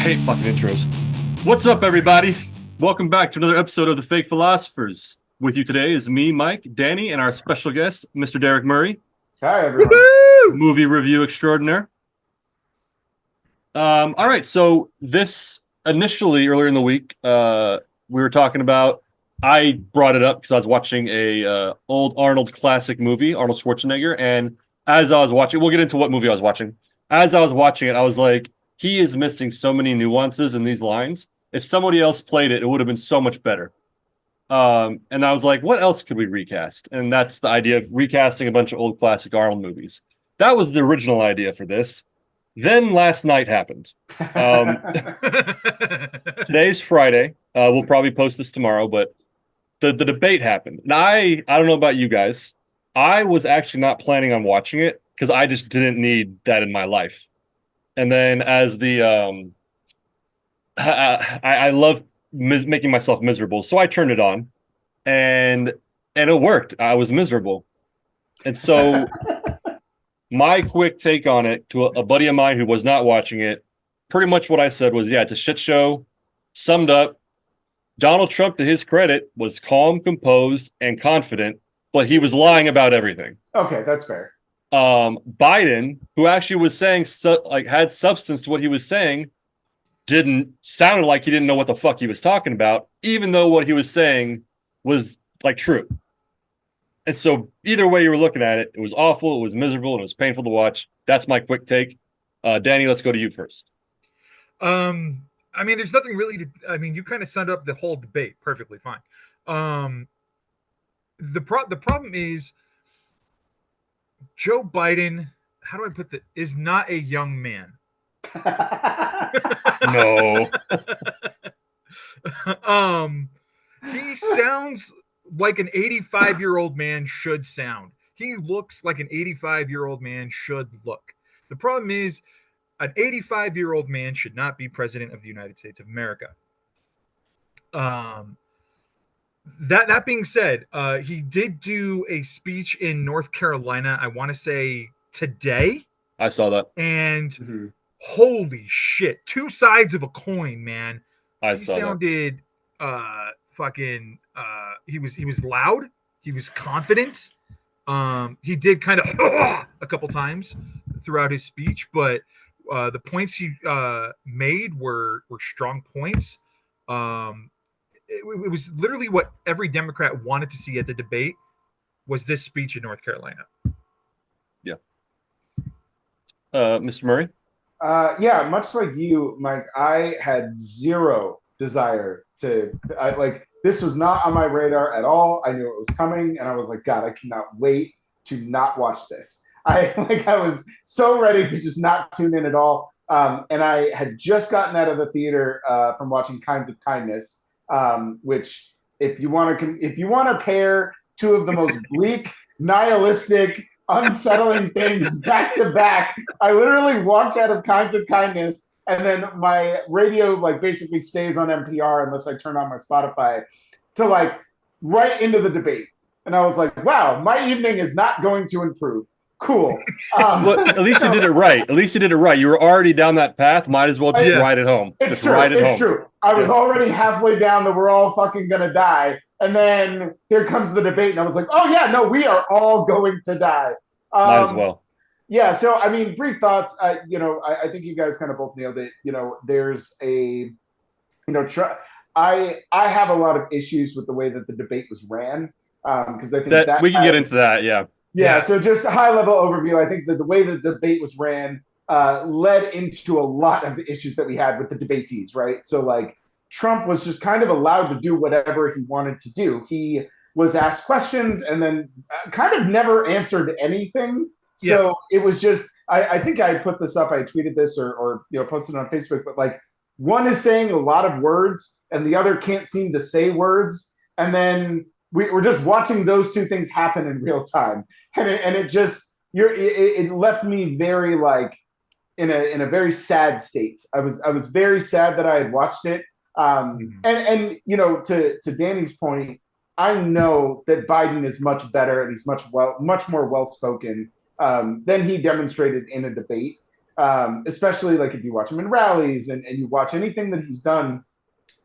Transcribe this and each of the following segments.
hate fucking intros. What's up, everybody? Welcome back to another episode of The Fake Philosophers. With you today is me, Mike, Danny, and our special guest, Mr. Derrick Murray. Hi, everyone. Movie review extraordinaire. All right, so this initially earlier in the week, we were talking about. I brought it up because I was watching a old Arnold classic movie, Arnold Schwarzenegger, and as I was watching, we'll get into what movie I was watching. As I was watching it, I was like, he is missing so many nuances in these lines. If somebody else played it, it would have been so much better. And I was like, what else could we recast? And that's the idea of recasting a bunch of old classic Arnold movies. That was the original idea for this. Then last night happened. Today's Friday. We'll probably post this tomorrow, but the debate happened. And I don't know about you guys. I was actually not planning on watching it because I just didn't need that in my life. And then as I love making myself miserable, so I turned it on, and it worked. I was miserable, and so my quick take on it to a buddy of mine who was not watching it, pretty much what I said was, yeah, it's a shit show. Summed up, Donald Trump, to his credit, was calm, composed, and confident, but he was lying about everything. Okay, that's fair. Biden, who actually was saying had substance to what he was saying, sounded like he didn't know what the fuck he was talking about, even though what he was saying was like true. And so either way you were looking at it, it was awful, it was miserable, and it was painful to watch. That's my quick take. Danny, let's go to you first. I mean, there's nothing really you kind of summed up the whole debate perfectly fine. The problem is Joe Biden, how do I put that, is not a young man. No. He sounds like an 85-year-old man should sound. He looks like an 85-year-old man should look. The problem is an 85-year-old man should not be president of the United States of America. That being said, he did do a speech in North Carolina, I want to say today. I saw that. And holy shit, two sides of a coin, man. He sounded he was loud, he was confident. He did kind of a couple times throughout his speech, but the points he made were strong points. It was literally what every Democrat wanted to see at the debate was this speech in North Carolina. Yeah. Mr. Murray? Yeah, much like you, Mike, I had zero desire to this was not on my radar at all. I knew it was coming, and I was like, God, I cannot wait to not watch this. I was so ready to just not tune in at all. And I had just gotten out of the theater from watching Kinds of Kindness, which if you want to pair two of the most bleak, nihilistic, unsettling things back to back, I literally walked out of Kinds of Kindness, and then my radio basically stays on NPR unless I turn on my Spotify to right into the debate. And I was like, wow, my evening is not going to improve. Cool. Well, at least you did it right. At least you did it right. You were already down that path. Might as well just ride it home. It's true. I was already halfway down that we're all fucking going to die. And then here comes the debate. And I was like, oh, yeah, no, we are all going to die. Might as well. Yeah. So, I mean, brief thoughts. I think you guys kind of both nailed it. There's I have a lot of issues with the way that the debate was ran. Because I think that we can get into that. Yeah. Yeah, so just a high-level overview. I think that the way the debate was ran led into a lot of the issues that we had with the debatees, right? So, Trump was just kind of allowed to do whatever he wanted to do. He was asked questions and then kind of never answered anything. Yeah. So it was just, I think I put this up, I tweeted this or posted it on Facebook, but one is saying a lot of words and the other can't seem to say words. And then we're just watching those two things happen in real time, and it left me very in a very sad state. I was very sad that I had watched it, and to Danny's point, I know that Biden is much better and he's much more well spoken than he demonstrated in a debate. especially like if you watch him in rallies and you watch anything that he's done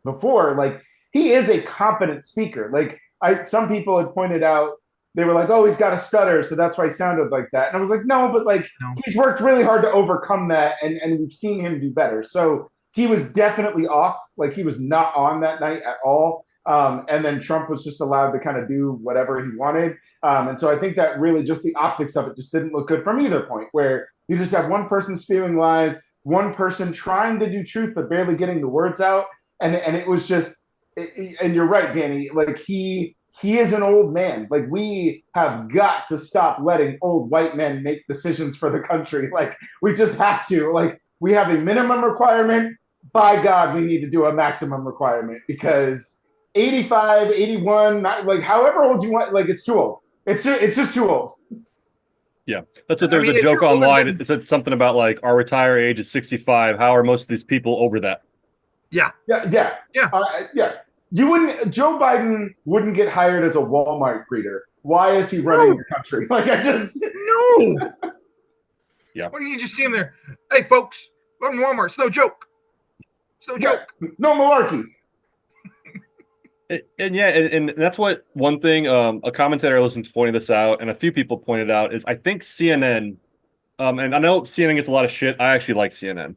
before, like he is a competent speaker. Like some people had pointed out, they were like, "Oh, he's got a stutter, so that's why he sounded like that." And I was like, "No, but like No. he's worked really hard to overcome that, and we've seen him do better." So he was definitely off. Like he was not on that night at all. And then Trump was just allowed to kind of do whatever he wanted. And so I think that really just the optics of it just didn't look good from either point, where you just have one person spewing lies, one person trying to do truth but barely getting the words out, and it was just. And you're right, Danny. Like he is an old man. Like we have got to stop letting old white men make decisions for the country. Like we just have to. Like we have a minimum requirement. By God, we need to do a maximum requirement because 85, 81, like however old you want, like it's too old. It's just too old. Yeah, that's what there was a joke online. It said something about like our retire age is 65. How are most of these people over that? Yeah. Yeah. You wouldn't. Joe Biden wouldn't get hired as a Walmart greeter. Why is he running the country? Like I just no. Yeah. What do you just see him there? Hey, folks, I'm Walmart. It's no joke. It's no joke. No malarkey. And that's what one thing a commentator I listened to pointed this out, and a few people pointed out is I think CNN, and I know CNN gets a lot of shit. I actually like CNN.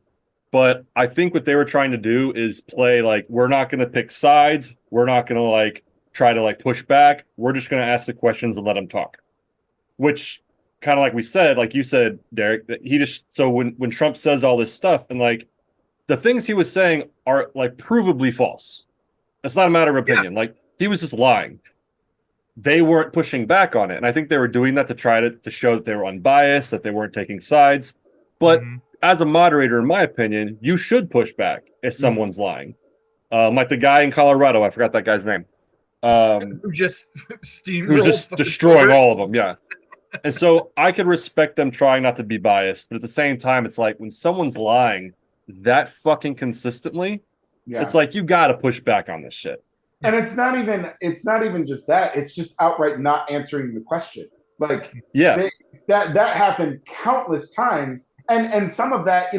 But I think what they were trying to do is play like we're not going to pick sides. We're not going to like try to like push back. We're just going to ask the questions and let them talk. Which kind of like we said, like you said, Derek, that he just so when Trump says all this stuff and like the things he was saying are like provably false. It's not a matter of opinion. Like he was just lying. They weren't pushing back on it, and I think they were doing that to try to show that they were unbiased, that they weren't taking sides, but. As a moderator, in my opinion, you should push back if someone's lying. Like the guy in Colorado, I forgot that guy's name. Who just destroying all of them, yeah. And so I could respect them trying not to be biased, but at the same time, it's like when someone's lying that fucking consistently, it's like you got to push back on this shit. And it's not even just that. It's just outright not answering the question. Like that happened countless times. And some of that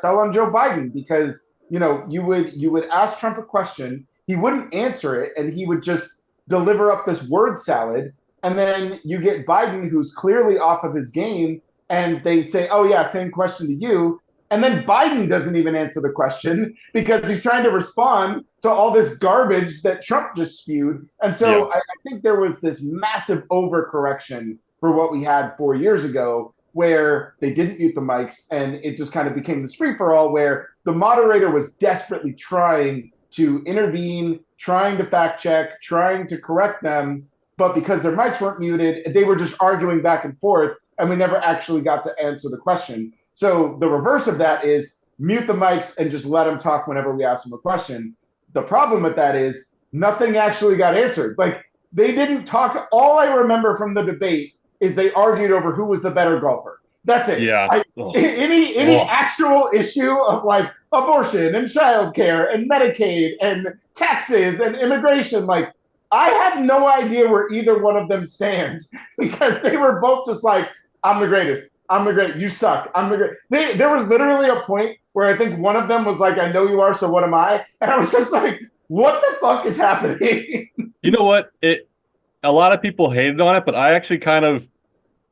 fell on Joe Biden because, you would ask Trump a question, he wouldn't answer it, and he would just deliver up this word salad. And then you get Biden, who's clearly off of his game, and they say, oh, yeah, same question to you. And then Biden doesn't even answer the question because he's trying to respond to all this garbage that Trump just spewed. And so I think there was this massive overcorrection for what we had 4 years ago, where they didn't mute the mics and it just kind of became this free-for-all where the moderator was desperately trying to intervene, trying to fact check, trying to correct them. But because their mics weren't muted, they were just arguing back and forth and we never actually got to answer the question. So the reverse of that is mute the mics and just let them talk whenever we ask them a question. The problem with that is nothing actually got answered. Like they didn't talk. All I remember from the debate is they argued over who was the better golfer. That's it. Yeah. Any actual issue of like abortion and childcare and Medicaid and taxes and immigration, like I have no idea where either one of them stands because they were both just like, I'm the greatest. I'm the great. You suck. I'm the great. There was literally a point where I think one of them was like, I know you are, so what am I? And I was just like, what the fuck is happening? You know what? A lot of people hated on it, but I actually kind of,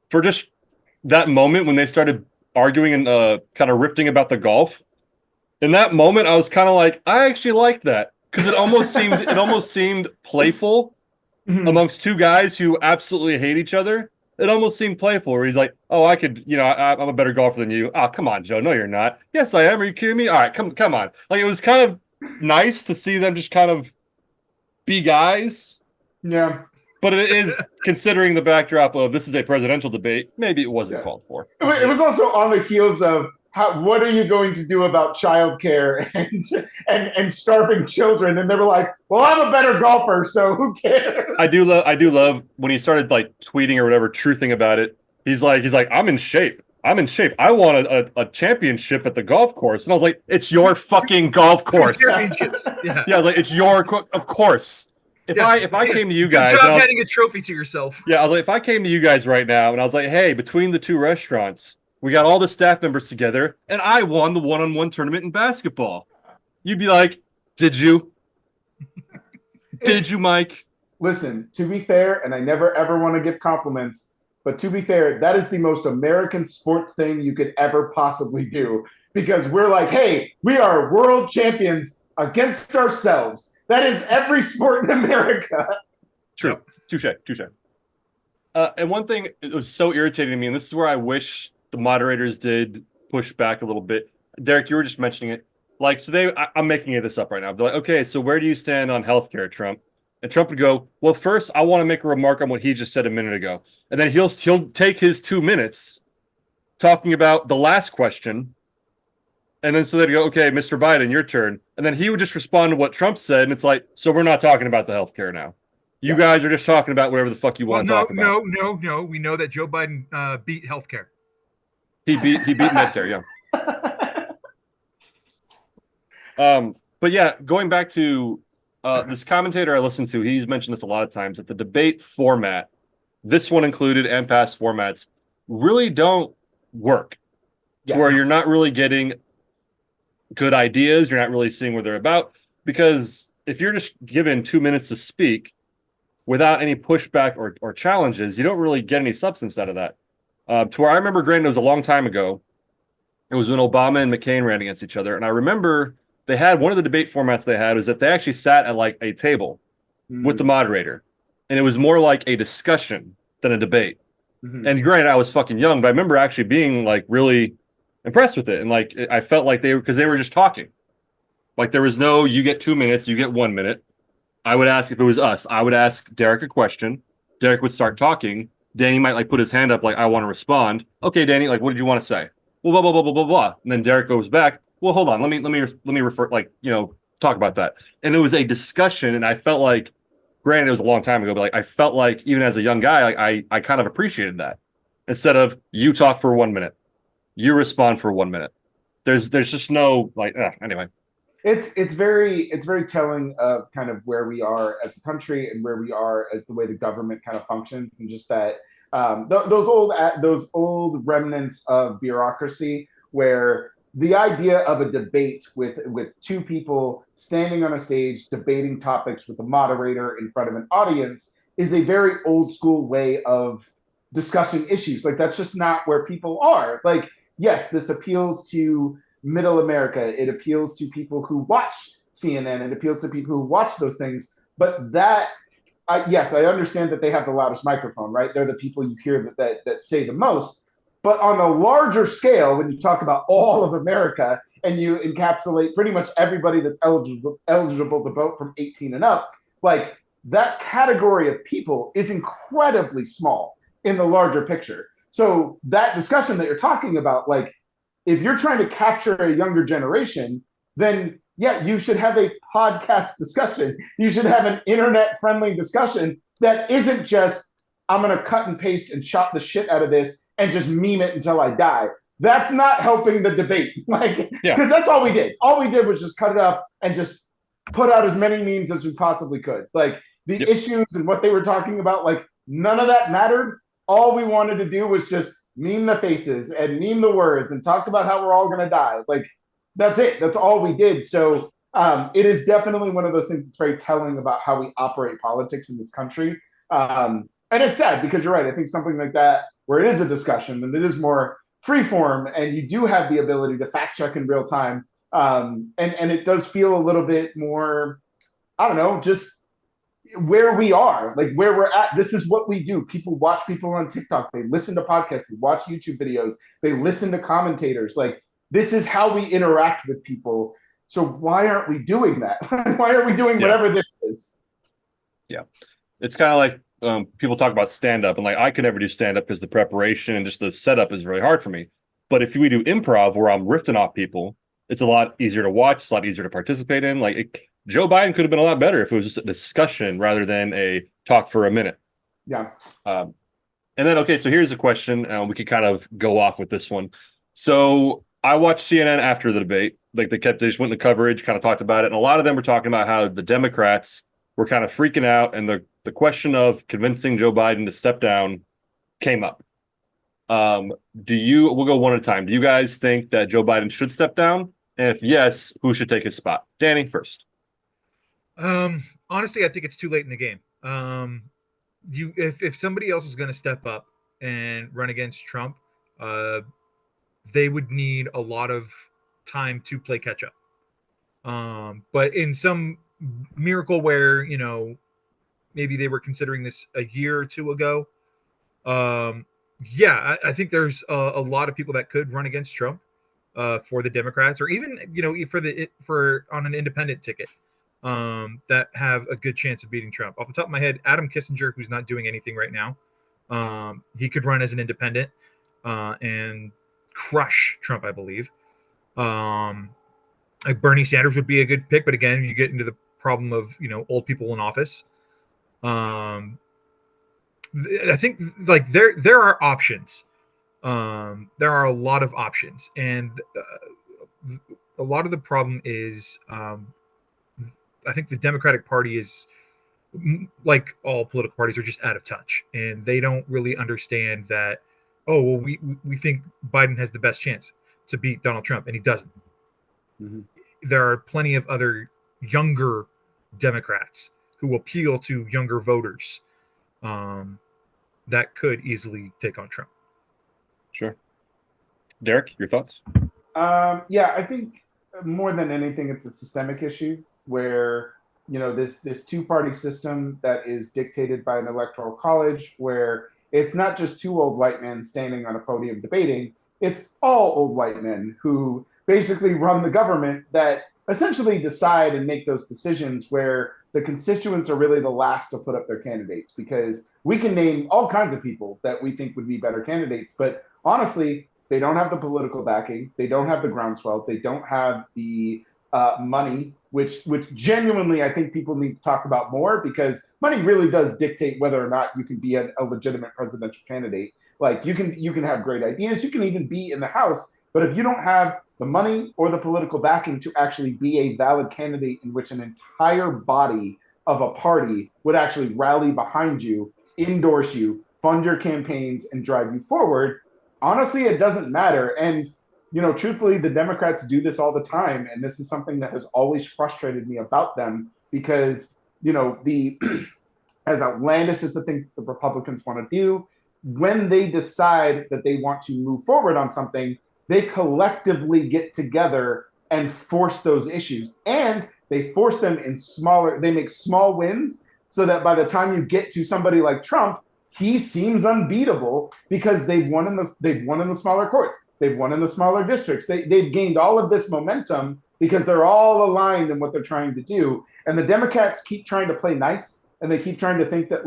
for just that moment when they started arguing and kind of riffing about the golf, in that moment, I was kind of like, I actually liked that because it almost seemed playful amongst two guys who absolutely hate each other. It almost seemed playful where he's like, oh, I could, I'm a better golfer than you. Oh, come on, Joe. No, you're not. Yes, I am. Are you kidding me? All right, come on. Like, it was kind of nice to see them just kind of be guys. Yeah. But it is, considering the backdrop of this is a presidential debate, maybe it wasn't called for. It was also on the heels of what are you going to do about childcare and starving children? And they were like, well, I'm a better golfer, so who cares? I do love when he started like tweeting or whatever, truthing about it. He's like, I'm in shape. I want a championship at the golf course. And I was like, it's your fucking golf course. Yeah, I was like, it's your, of course. If I came to you guys, good job handing a trophy to yourself. Yeah, I was like, if I came to you guys right now and I was like, hey, between the two restaurants, We got all the staff members together, and I won the one-on-one tournament in basketball. You'd be like, did you? Did you, Mike? Listen, to be fair, and I never ever want to give compliments, but to be fair, that is the most American sports thing you could ever possibly do, because we're like, hey, we are world champions against ourselves. That is every sport in America. True. Touche. And one thing that was so irritating to me, and this is where I wish the moderators did push back a little bit. Derrick, you were just mentioning it. Like, so I'm making this up right now. They're like, okay, so where do you stand on healthcare, Trump? And Trump would go, well, first, I want to make a remark on what he just said a minute ago. And then he'll take his 2 minutes talking about the last question. And then so they'd go, okay, Mr. Biden, your turn. And then he would just respond to what Trump said. And it's like, so we're not talking about the healthcare now. You guys are just talking about whatever the fuck you want to talk about. No. We know that Joe Biden beat healthcare. He beat Medicare, yeah. But yeah, going back to this commentator I listened to, he's mentioned this a lot of times, that the debate format, this one included and past formats, really don't work. To where you're not really getting good ideas, you're not really seeing where they're about. Because if you're just given 2 minutes to speak without any pushback or challenges, you don't really get any substance out of that. To where I remember, granted, it was a long time ago. It was when Obama and McCain ran against each other. And I remember they had one of the debate formats they had was that they actually sat at like a table with the moderator. And it was more like a discussion than a debate. And granted, I was fucking young, but I remember actually being like really impressed with it. And like, I felt like they were just talking. Like there was no, you get 2 minutes, you get 1 minute. I would ask, if it was us, I would ask Derrick a question. Derrick would start talking. Danny might like put his hand up like, I want to respond. Okay, Danny, like, what did you want to say? Well, blah, blah, blah, blah, blah, blah. And then Derrick goes back. Well, hold on. Let me refer, like, talk about that. And it was a discussion. And I felt like, granted, it was a long time ago, but like, I felt like even as a young guy, like, I kind of appreciated that. Instead of you talk for 1 minute, you respond for 1 minute. There's just no like, anyway. It's very telling of kind of where we are as a country and where we are as the way the government kind of functions, and just that those old remnants of bureaucracy where the idea of a debate with two people standing on a stage debating topics with a moderator in front of an audience is a very old school way of discussing issues. Like that's just not where people are. Like, yes, this appeals to middle America. It appeals to people who watch CNN. It appeals to people who watch those things. But yes, I understand that they have the loudest microphone, right? They're the people you hear that say the most. But on a larger scale, when you talk about all of America and you encapsulate pretty much everybody that's eligible to vote from 18 and up, like that category of people is incredibly small in the larger picture. So that discussion that you're talking about, like, if you're trying to capture a younger generation, then yeah, you should have a podcast discussion. You should have an internet-friendly discussion that isn't just, I'm going to cut and paste and chop the shit out of this and just meme it until I die. That's not helping the debate. Like, because that's all we did. All we did was just cut it up and just put out as many memes as we possibly could. Like the issues and what they were talking about, like none of that mattered. All we wanted to do was just meme the faces and meme the words and talk about how we're all going to die. Like, that's it. That's all we did. So it is definitely one of those things that's very telling about how we operate politics in this country. And it's sad because you're right. I think something like that, where it is a discussion and it is more free form and you do have the ability to fact check in real time. And it does feel a little bit more, I don't know, just where we are, like where we're at. This is what we do. People watch people on TikTok. They listen to podcasts. They watch YouTube videos. They listen to commentators. Like this is how we interact with people. So why aren't we doing that? Why are we doing whatever this is? Yeah. It's kind of like people talk about stand-up and like I could never do stand-up because the preparation and just the setup is really hard for me. But if we do improv where I'm riffing off people, it's a lot easier to watch. It's a lot easier to participate in. Like Joe Biden could have been a lot better if it was just a discussion rather than a talk for a minute. Yeah. And then, okay, so here's a question. We could kind of go off with this one. So I watched CNN after the debate. Like they just went into coverage, kind of talked about it. And a lot of them were talking about how the Democrats were kind of freaking out. And the question of convincing Joe Biden to step down came up. We'll go one at a time. Do you guys think that Joe Biden should step down? And if yes, who should take his spot? Danny first. Honestly, I think it's too late in the game. If somebody else is going to step up and run against Trump, they would need a lot of time to play catch up. But in some miracle where, maybe they were considering this a year or two ago, I think there's a lot of people that could run against Trump for the Democrats, or even for on an independent ticket, that have a good chance of beating Trump. Off the top of my head, Adam Kissinger, who's not doing anything right now, he could run as an independent and crush Trump, I believe. Like Bernie Sanders would be a good pick, but again, you get into the problem of old people in office. I think like there are options. There are a lot of options, and a lot of the problem is I think the Democratic Party is, like all political parties, are just out of touch, and they don't really understand that. Oh well, we think Biden has the best chance to beat Donald Trump, and he doesn't. Mm-hmm. There are plenty of other younger Democrats who appeal to younger voters that could easily take on Trump. Sure. Derrick, your thoughts? I think more than anything, it's a systemic issue where, this two-party system that is dictated by an electoral college, where it's not just two old white men standing on a podium debating, it's all old white men who basically run the government that essentially decide and make those decisions, where the constituents are really the last to put up their candidates, because we can name all kinds of people that we think would be better candidates, but honestly, they don't have the political backing, they don't have the groundswell, they don't have the money, which genuinely I think people need to talk about more, because money really does dictate whether or not you can be a legitimate presidential candidate. Like you can have great ideas, you can even be in the House, but if you don't have the money or the political backing to actually be a valid candidate in which an entire body of a party would actually rally behind you, endorse you, fund your campaigns, and drive you forward, honestly, it doesn't matter. And, truthfully, the Democrats do this all the time. And this is something that has always frustrated me about them, because, as outlandish as the things the Republicans want to do, when they decide that they want to move forward on something, they collectively get together and force those issues. And they force them they make small wins, so that by the time you get to somebody like Trump, he seems unbeatable, because they've won in the smaller courts, they've won in the smaller districts, they've gained all of this momentum because they're all aligned in what they're trying to do. And the Democrats keep trying to play nice, and they keep trying to think that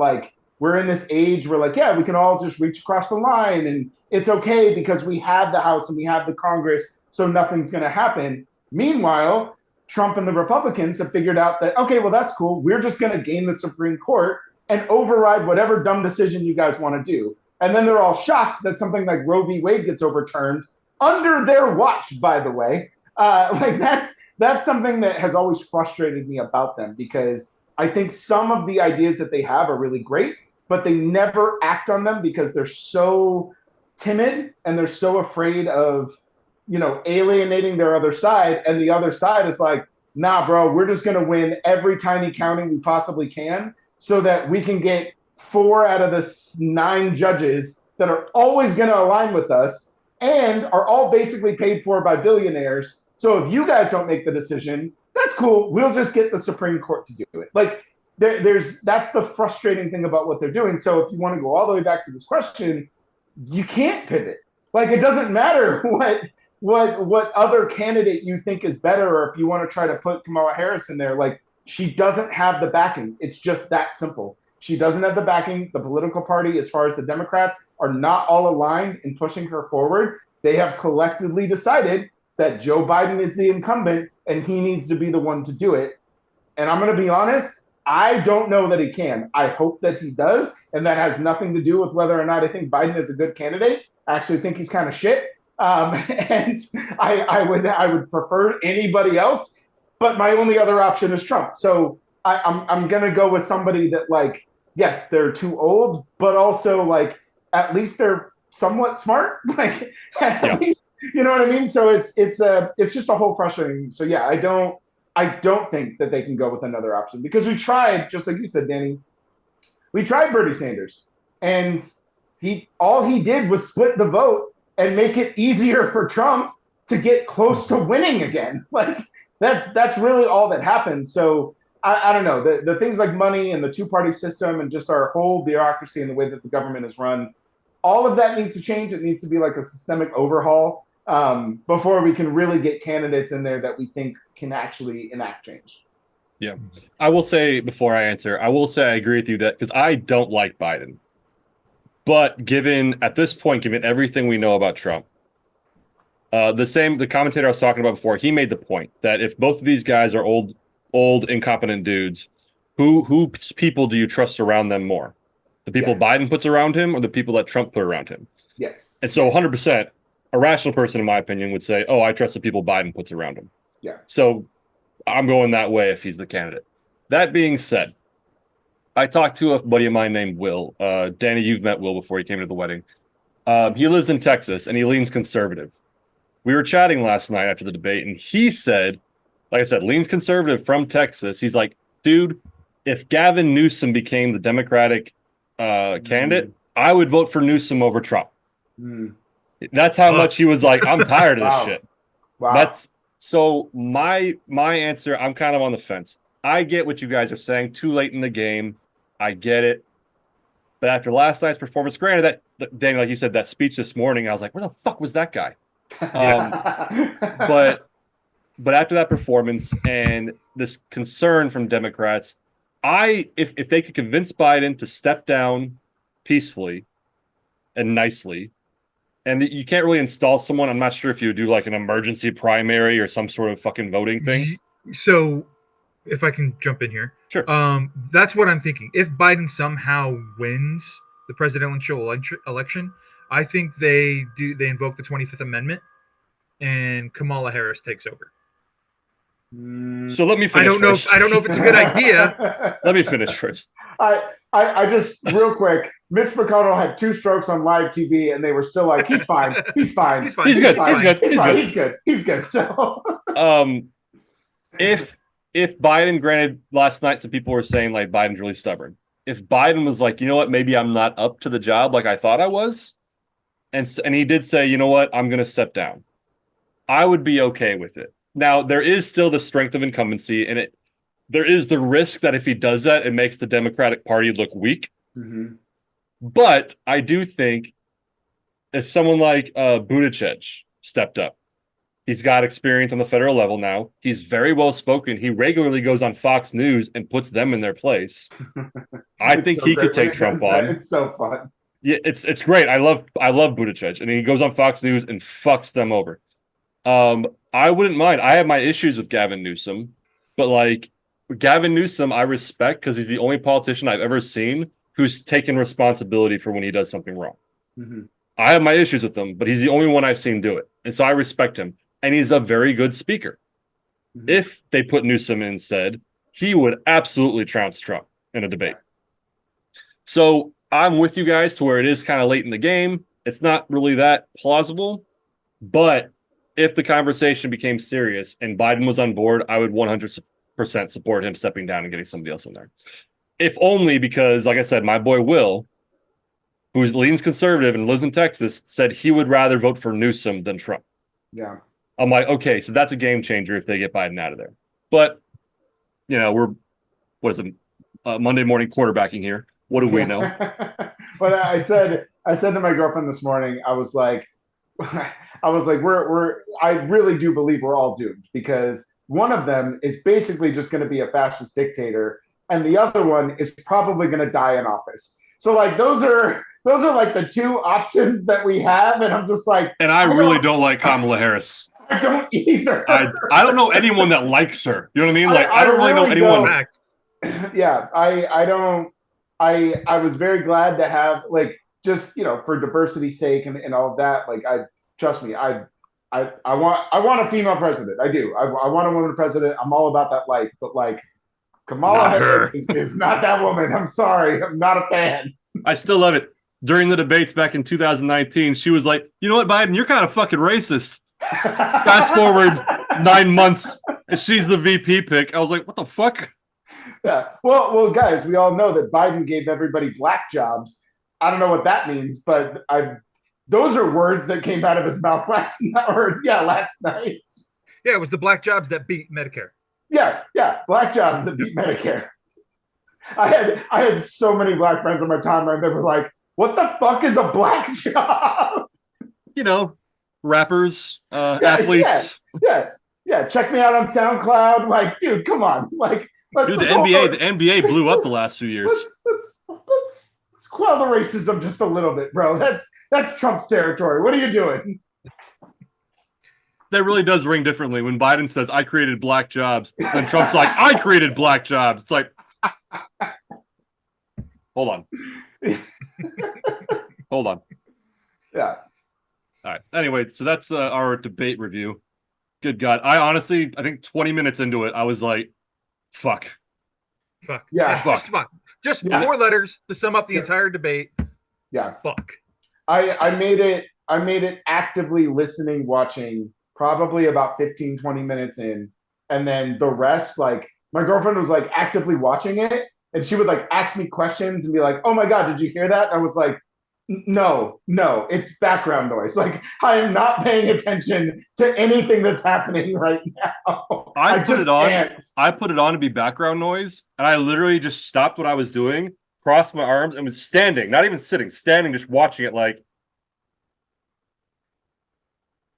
we're in this age where we can all just reach across the line and it's okay because we have the House and we have the Congress, so nothing's going to happen. Meanwhile, Trump and the Republicans have figured out that, okay, well, that's cool, we're just going to gain the Supreme Court and override whatever dumb decision you guys want to do. And then they're all shocked that something like Roe v. Wade gets overturned under their watch, by the way. That's something that has always frustrated me about them, because I think some of the ideas that they have are really great, but they never act on them because they're so timid and they're so afraid of, alienating their other side. And the other side is like, nah, bro, we're just going to win every tiny county we possibly can, so that we can get 4 out of the 9 judges that are always going to align with us and are all basically paid for by billionaires. So if you guys don't make the decision, that's cool, we'll just get the Supreme Court to do it. That's the frustrating thing about what they're doing. So if you want to go all the way back to this question, you can't pivot. It doesn't matter what other candidate you think is better, or if you want to try to put Kamala Harris in there, she doesn't have the backing. It's just that simple. She doesn't have the backing. The political party, as far as the Democrats, are not all aligned in pushing her forward. They have collectively decided that Joe Biden is the incumbent and he needs to be the one to do it. And I'm going to be honest, I don't know that he can. I hope that he does. And that has nothing to do with whether or not I think Biden is a good candidate. I actually think he's kind of shit. And I would prefer anybody else. But my only other option is Trump. So I'm going to go with somebody that, yes, they're too old, but also, at least they're somewhat smart, like at Yeah. least, you know what I mean? So it's just a whole frustrating. So yeah, I don't think that they can go with another option because we tried, just like you said, Danny, we tried Bernie Sanders, and all he did was split the vote and make it easier for Trump to get close to winning again. Like that's really all that happened. So I don't know, the things like money and the two-party system and just our whole bureaucracy and the way that the government is run, all of that needs to change. It needs to be like a systemic overhaul before we can really get candidates in there that we think can actually enact change. Yeah. I will say before I answer, I will say I agree with you that because I don't like Biden. But at this point, given everything we know about Trump, the commentator I was talking about before, he made the point that if both of these guys are old, incompetent dudes, who people do you trust around them more? The people Yes. Biden puts around him or the people that Trump put around him? Yes. And so 100%, a rational person, in my opinion, would say, oh, I trust the people Biden puts around him. Yeah. So I'm going that way if he's the candidate. That being said, I talked to a buddy of mine named Will. Danny, you've met Will before he came to the wedding. He lives in Texas, and he leans conservative. We were chatting last night after the debate, and he said, like I said, leans conservative from Texas. He's like, dude, if Gavin Newsom became the Democratic candidate, I would vote for Newsom over Trump. That's how much he was like, I'm tired of this shit. Wow. So my answer, I'm kind of on the fence. I get what you guys are saying. Too late in the game. I get it. But after last night's performance, granted that Danny, like you said, that speech this morning, I was like, where the fuck was that guy? But after that performance and this concern from Democrats, if they could convince Biden to step down peacefully and nicely, and you can't really install someone, I'm not sure if you would do like an emergency primary or some sort of fucking voting thing. So if I can jump in here. Sure. That's what I'm thinking. If Biden somehow wins the presidential election, I think they invoke the 25th Amendment and Kamala Harris takes over. So let me finish first. I don't know if it's a good idea. Let me finish first. I just real quick, Mitch McConnell had 2 strokes on live TV, and they were still like, he's fine. He's fine. He's fine. He's good. He's good. He's good. He's good. So if Biden, granted, last night some people were saying like Biden's really stubborn. If Biden was like, you know what, maybe I'm not up to the job like I thought I was, and he did say, you know what, I'm going to step down, I would be okay with it. Now, there is still the strength of incumbency, and there is the risk that if he does that, it makes the Democratic Party look weak. Mm-hmm. But I do think if someone like Buttigieg stepped up, he's got experience on the federal level now. He's very well spoken. He regularly goes on Fox News and puts them in their place. I think he could take Trump on. It's so fun. Yeah, it's great. I love Buttigieg, and he goes on Fox News and fucks them over. I wouldn't mind. I have my issues with Gavin Newsom, but like Gavin Newsom, I respect because he's the only politician I've ever seen who's taken responsibility for when he does something wrong. Mm-hmm. I have my issues with him, but he's the only one I've seen do it, and so I respect him. And he's a very good speaker. Mm-hmm. If they put Newsom in instead, he would absolutely trounce Trump in a debate. So I'm with you guys to where it is kind of late in the game. It's not really that plausible, but if the conversation became serious and Biden was on board, I would 100% support him stepping down and getting somebody else in there. If only because, like I said, my boy Will, who leans conservative and lives in Texas, said he would rather vote for Newsom than Trump. Yeah. I'm like, okay, so that's a game changer if they get Biden out of there. But, we're, Monday morning quarterbacking here. What do we know? But I said to my girlfriend this morning, I was like, I really do believe we're all doomed because one of them is basically just going to be a fascist dictator, and the other one is probably going to die in office. So like those are like the 2 options that we have, and I'm just like, and I really don't like Kamala Harris. I don't either. I don't know anyone that likes her. You know what I mean? Like I don't really know anyone. Yeah, I don't. I was very glad to have like just for diversity's sake and all of that. Like trust me, I want a female president. I do. I want a woman president. I'm all about that life. But like Kamala Harris is not that woman. I'm sorry. I'm not a fan. I still love it. during the debates back in 2019, she was like, "You know what, Biden? You're kind of fucking racist." Fast forward 9 months, and she's the VP pick. I was like, "What the fuck?" Yeah. Well, guys, we all know that Biden gave everybody black jobs. I don't know what that means, but those are words that came out of his mouth last night. Last night. Yeah, it was the black jobs that beat Medicare. Yeah, black jobs that beat Medicare. I had so many black friends on my timeline that were like, "What the fuck is a black job?" You know, rappers, athletes. Yeah. Check me out on SoundCloud. Like, dude, come on. Like, dude, the NBA blew up the last few years. Let's quell the racism just a little bit, bro. That's Trump's territory. What are you doing? That really does ring differently when Biden says, "I created black jobs," and Trump's like, "I created black jobs." It's like, hold on. Hold on. Yeah. All right. Anyway, so that's our debate review. Good God. I think 20 minutes into it, I was like, fuck. Fuck. Yeah. Fuck. Just fuck. Just 4 letters to sum up the entire debate. Yeah. Fuck. I made it actively listening, watching, probably about 15, 20 minutes in. And then the rest, like, my girlfriend was like actively watching it, and she would like ask me questions and be like, "Oh my God, did you hear that?" And I was like, no, it's background noise. Like, I am not paying attention to anything that's happening right now. I put it on to be background noise, and I literally just stopped what I was doing, crossed my arms, and was standing, not even sitting, standing, just watching it like,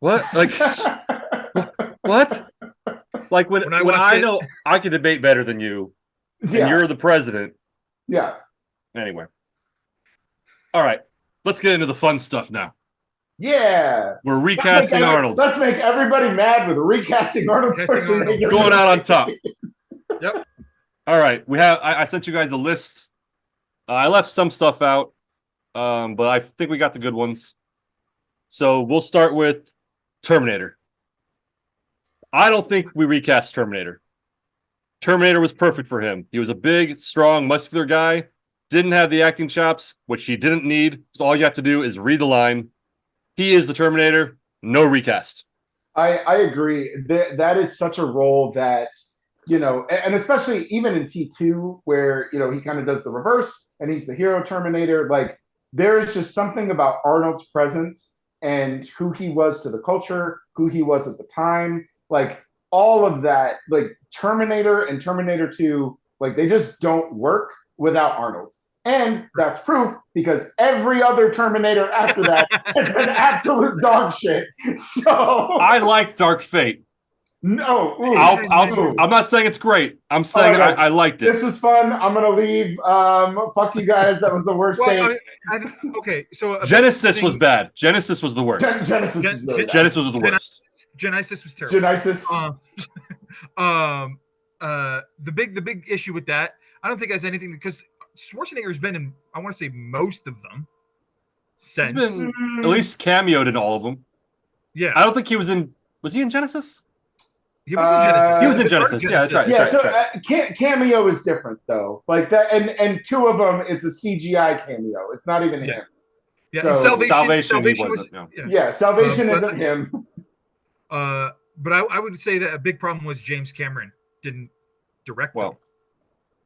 what? Like, what? Like when I know I can debate better than you, and you're the president. Yeah. Anyway. All right. Let's get into the fun stuff now. Yeah. We're recasting Arnold. Let's make everybody mad with recasting Arnold Schwarzenegger. Going out on top. Yep. All right. I sent you guys a list. I left some stuff out, but I think we got the good ones. So we'll start with Terminator. I don't think we recast Terminator. Terminator was perfect for him. He was a big, strong, muscular guy. Didn't have the acting chops, which he didn't need. So all you have to do is read the line. He is the Terminator. No recast. I agree. That is such a role that, and especially even in T2, where, he kind of does the reverse and he's the hero Terminator. Like, there is just something about Arnold's presence and who he was to the culture, who he was at the time. Like, all of that, like Terminator and Terminator 2, like, they just don't work without Arnold. And that's proof, because every other Terminator after that has been absolute dog shit. So I like Dark Fate. No, I'm not saying it's great. I'm saying I liked it. This was fun. I'm gonna leave. Fuck you guys. That was the worst day. Okay, so Genesis was bad. Genesis was the worst. Genesis was the worst. Genesis was terrible. Genesis. The big issue with that, I don't think it has anything, because Schwarzenegger's been in, I want to say, most of them since. He's been at least cameoed in all of them. Yeah. I don't think he was in. Was he in Genesis? He was in Genesis. He was in Genesis. Yeah, that's right. Yeah, so cameo is different though. Like that, and 2 of them, it's a CGI cameo. It's not even him. Yeah, so Salvation he wasn't. Salvation isn't him. But I would say that a big problem was James Cameron didn't direct them.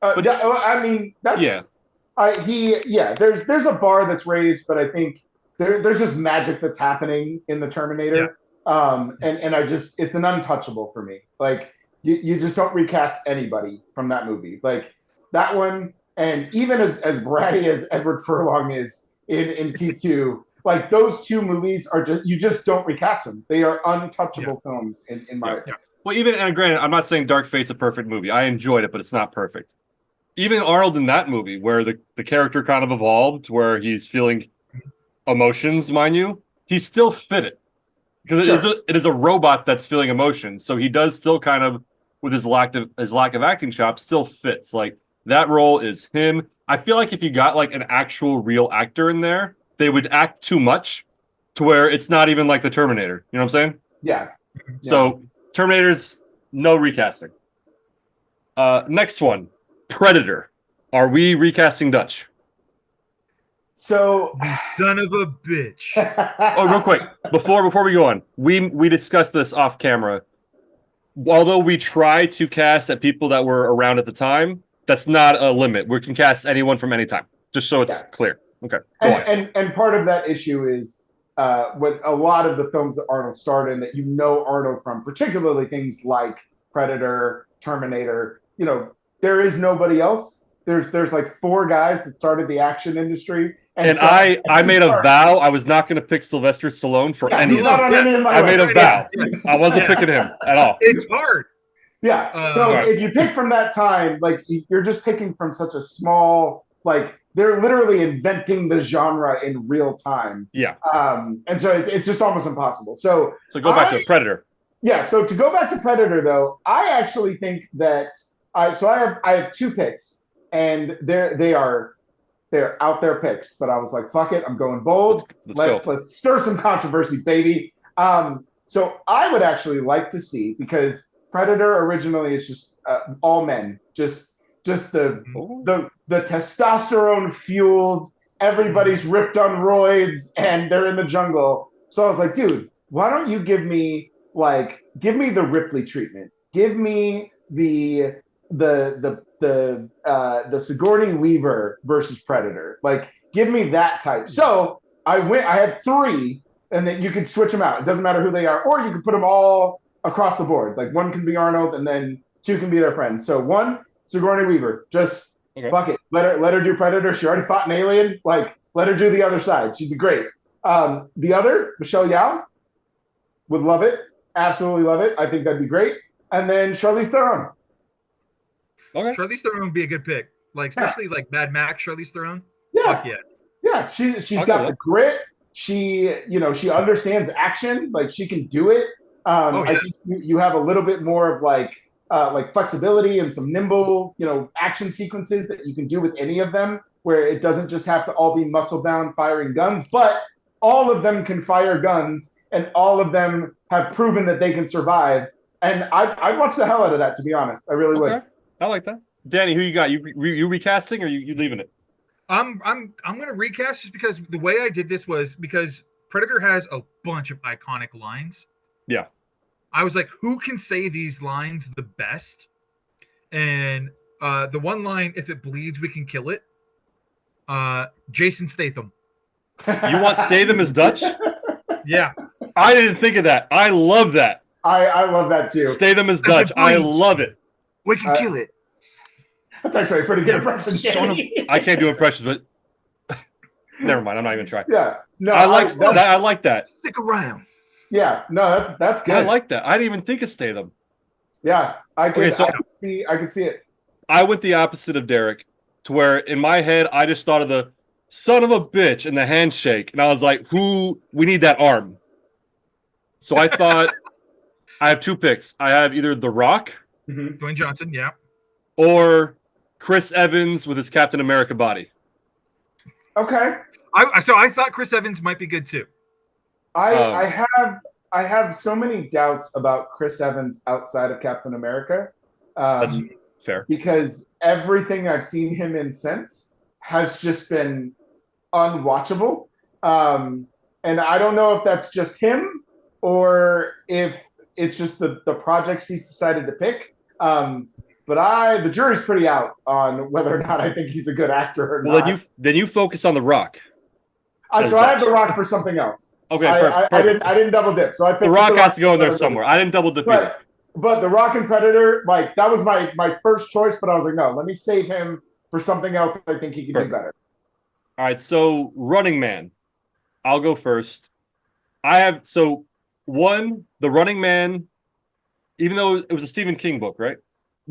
I mean, that's there's a bar that's raised, but I think there's just magic that's happening in the Terminator. And it's an untouchable for me. Like, you just don't recast anybody from that movie. Like, that one, and even as bratty as Edward Furlong is in T2, like, those 2 movies are you just don't recast them. They are untouchable films in my opinion. Well, and granted, I'm not saying Dark Fate's a perfect movie. I enjoyed it, but it's not perfect. Even Arnold in that movie, where the character kind of evolved, where he's feeling emotions, mind you, he still fit it. Because it is a robot that's feeling emotions. So he does still kind of, with his lack of acting chops, still fits. Like, that role is him. I feel like if you got like an actual real actor in there, they would act too much to where it's not even like the Terminator. You know what I'm saying? Yeah. So Terminator's no recasting. Next one, Predator. Are we recasting Dutch? So, You son of a bitch. Oh, real quick, before we go on, we discussed this off camera. Although we try to cast at people that were around at the time, that's not a limit. We can cast anyone from any time, just so it's clear. Okay, go on. And part of that issue is when a lot of the films that Arnold starred in that you know Arnold from, particularly things like Predator, Terminator, there is nobody else. There's like 4 guys that started the action industry. And so I made a vow I was not going to pick Sylvester Stallone for any of them. I made a vow. I wasn't picking him at all. It's hard. Yeah. So if you pick from that time, like you're just picking from such a small, like they're literally inventing the genre in real time. Yeah. And so it's just almost impossible. So go back to Predator. Yeah. So to go back to Predator, though, I actually think that I have 2 picks, and they're out there picks, but I was like, fuck it, I'm going bold. Let's stir some controversy, baby. So I would actually like to see, because Predator originally is just all men, just the testosterone fueled, everybody's ripped on roids and they're in the jungle. So I was like, dude, why don't you give me the Ripley treatment? Give me the Sigourney Weaver versus Predator. Like, give me that type. So I had 3, and then you could switch them out. It doesn't matter who they are, or you could put them all across the board. Like, 1 can be Arnold, and then 2 can be their friends. So 1, Sigourney Weaver. Just fuck it. Let her do Predator. She already fought an alien. Like, let her do the other side. She'd be great. The other, Michelle Yeoh, would love it. Absolutely love it. I think that'd be great. And then Charlize Theron. Okay. Charlize Theron would be a good pick, especially like Mad Max. Charlize Theron. Yeah, fuck yeah, yeah. She's got the grit. She understands action. Like, she can do it. I think you have a little bit more of like flexibility and some nimble action sequences that you can do with any of them, where it doesn't just have to all be muscle bound firing guns, but all of them can fire guns, and all of them have proven that they can survive. And I'd watch the hell out of that, to be honest. I really would. I like that. Danny, who you got? You recasting, or you leaving it? I'm gonna recast, just because the way I did this was because Predator has a bunch of iconic lines. Yeah. I was like, who can say these lines the best? And the one line, "If it bleeds, we can kill it." Jason Statham. You want Statham as Dutch? Yeah. I didn't think of that. I love that. I love that too. Statham as Dutch. I love it. We can kill it. That's actually a pretty good impression. I can't do impressions, but never mind. I'm not even trying. Yeah, no, I like that. Stick around. Yeah, no, that's good. I like that. I didn't even think of Statham. Yeah, I could see it. I went the opposite of Derrick, to where in my head I just thought of the son of a bitch and the handshake, and I was like, we need that arm. So I thought I have 2 picks. I have either The Rock, Dwayne Johnson, yeah, or Chris Evans with his Captain America body. Okay. So I thought Chris Evans might be good too. I have so many doubts about Chris Evans outside of Captain America. That's fair. Because everything I've seen him in since has just been unwatchable. And I don't know if that's just him or if it's just the projects he's decided to pick. But the jury's pretty out on whether or not I think he's a good actor or not. Then you focus on The Rock. So I have The Rock for something else. Okay, perfect. I didn't double dip. So I picked The Rock has to go in there somewhere. I didn't double dip either. But The Rock and Predator, that was my first choice, but I was like, no, let me save him for something else I think he can do better. All right, so Running Man. I'll go first. The Running Man, even though it was a Stephen King book, right?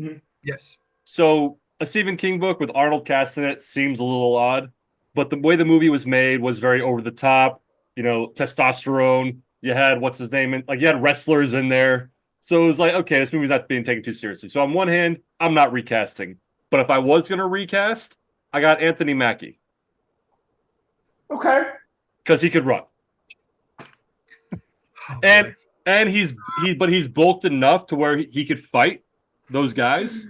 Mm-hmm. Yes. So a Stephen King book with Arnold cast in it seems a little odd, but the way the movie was made was very over the top. Testosterone. You had what's his name, you had wrestlers in there. So it was like, okay, this movie's not being taken too seriously. So on one hand, I'm not recasting, but if I was going to recast, I got Anthony Mackie. Okay. Because he could run. And he's bulked enough to where he could fight those guys.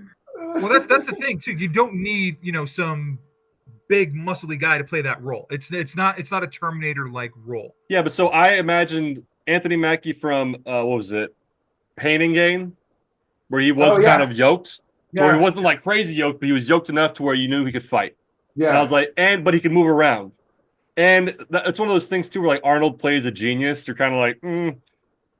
Well, that's the thing too. You don't need some big muscly guy to play that role. It's not a Terminator like role. Yeah, but so I imagined Anthony Mackie from what was it, Pain and Gain, where he was Oh kind yeah, of yoked, or he yeah, wasn't like crazy yoked, but he was yoked enough to where you knew he could fight. And I yeah. was like, but he could move around. And it's one of those things too, where like Arnold plays a genius. You're kind of like,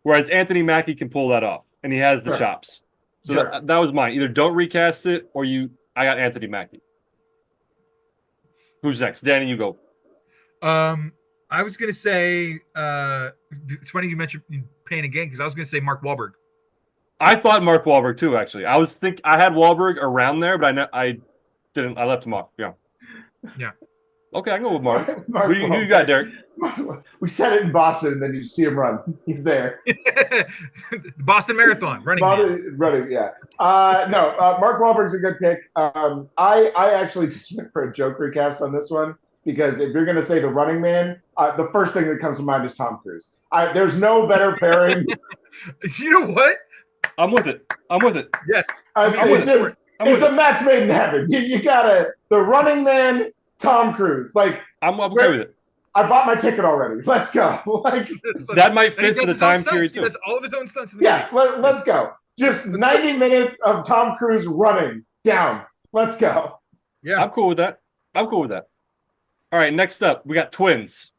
whereas Anthony Mackie can pull that off, and he has the Sure, chops. So sure. that was mine. Either don't recast it, or I got Anthony Mackie. Who's next? Danny, you go. I was gonna say it's funny you mentioned Pain again because I was gonna say Mark Wahlberg. I thought Mark Wahlberg too. Actually, I had Wahlberg around there, but I didn't. I left him off. Yeah. Yeah. Okay, I can go with Mark. Mark Who you got, Derek? We said it in Boston, and then you see him run. He's there. Boston Marathon running. Yeah. No, Mark Wahlberg's a good pick. I actually just went for a joke recast on this one because if you're going to say the Running Man, the first thing that comes to mind is Tom Cruise. There's no better pairing. You know what? I'm with it. Yes. It's a match made in heaven. You gotta the Running Man, Tom Cruise. Like I'm okay with it. I bought my ticket already. Let's go. Like that might fit for the time period too. He does all of his own stunts. Let's go. Just 90 minutes of Tom Cruise running down. Let's go. Yeah, I'm cool with that. All right, next up, we got twins.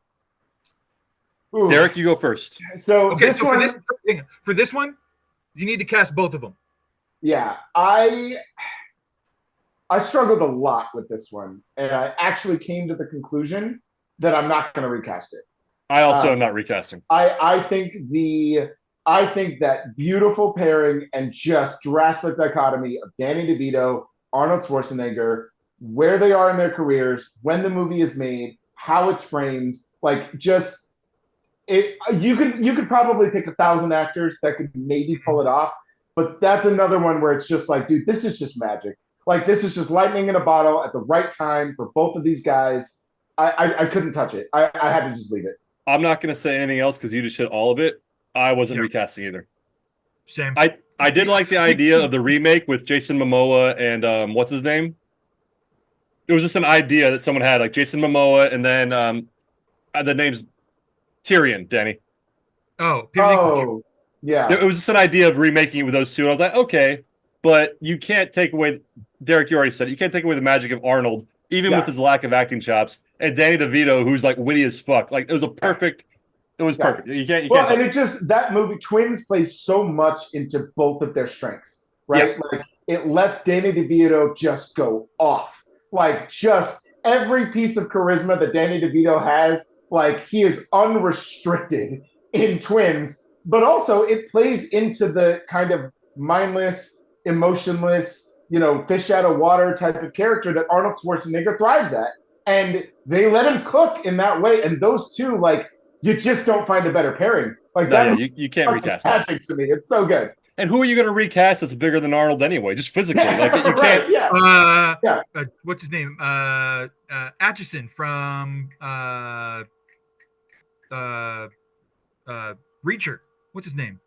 Ooh. Derek, you go first. So for this one, you need to cast both of them. Yeah, I struggled a lot with this one, and I actually came to the conclusion that I'm not going to recast it. I also am not recasting. I think that beautiful pairing and just drastic dichotomy of Danny DeVito, Arnold Schwarzenegger, where they are in their careers, when the movie is made, how it's framed, like just it. You could probably pick 1,000 actors that could maybe pull it off, but that's another one where it's just like, dude, this is just magic. Like this is just lightning in a bottle at the right time for both of these guys. I couldn't touch it. I had to just leave it. I'm not going to say anything else because you just hit all of it. I wasn't recasting either. Same. I did like the idea of the remake with Jason Momoa and what's his name? It was just an idea that someone had, like Jason Momoa, and then the name's Tyrion, Danny. Oh, yeah. It was just an idea of remaking it with those two. And I was like, okay, but you can't take away, Derek, you already said it, you can't take away the magic of Arnold, even with his lack of acting chops, and Danny DeVito, who's like witty as fuck. Like it was perfect. You can't. And it just that movie Twins plays so much into both of their strengths, right? Yeah. Like it lets Danny DeVito just go off. Like just every piece of charisma that Danny DeVito has, like he is unrestricted in Twins, but also it plays into the kind of mindless, emotionless, fish out of water type of character that Arnold Schwarzenegger thrives at. And they let him cook in that way. And those two, like, you just don't find a better pairing. Like you can't recast that. To me, it's so good. And who are you going to recast that's bigger than Arnold anyway? Just physically, like you can't. What's his name? Atchison from Reacher. What's his name?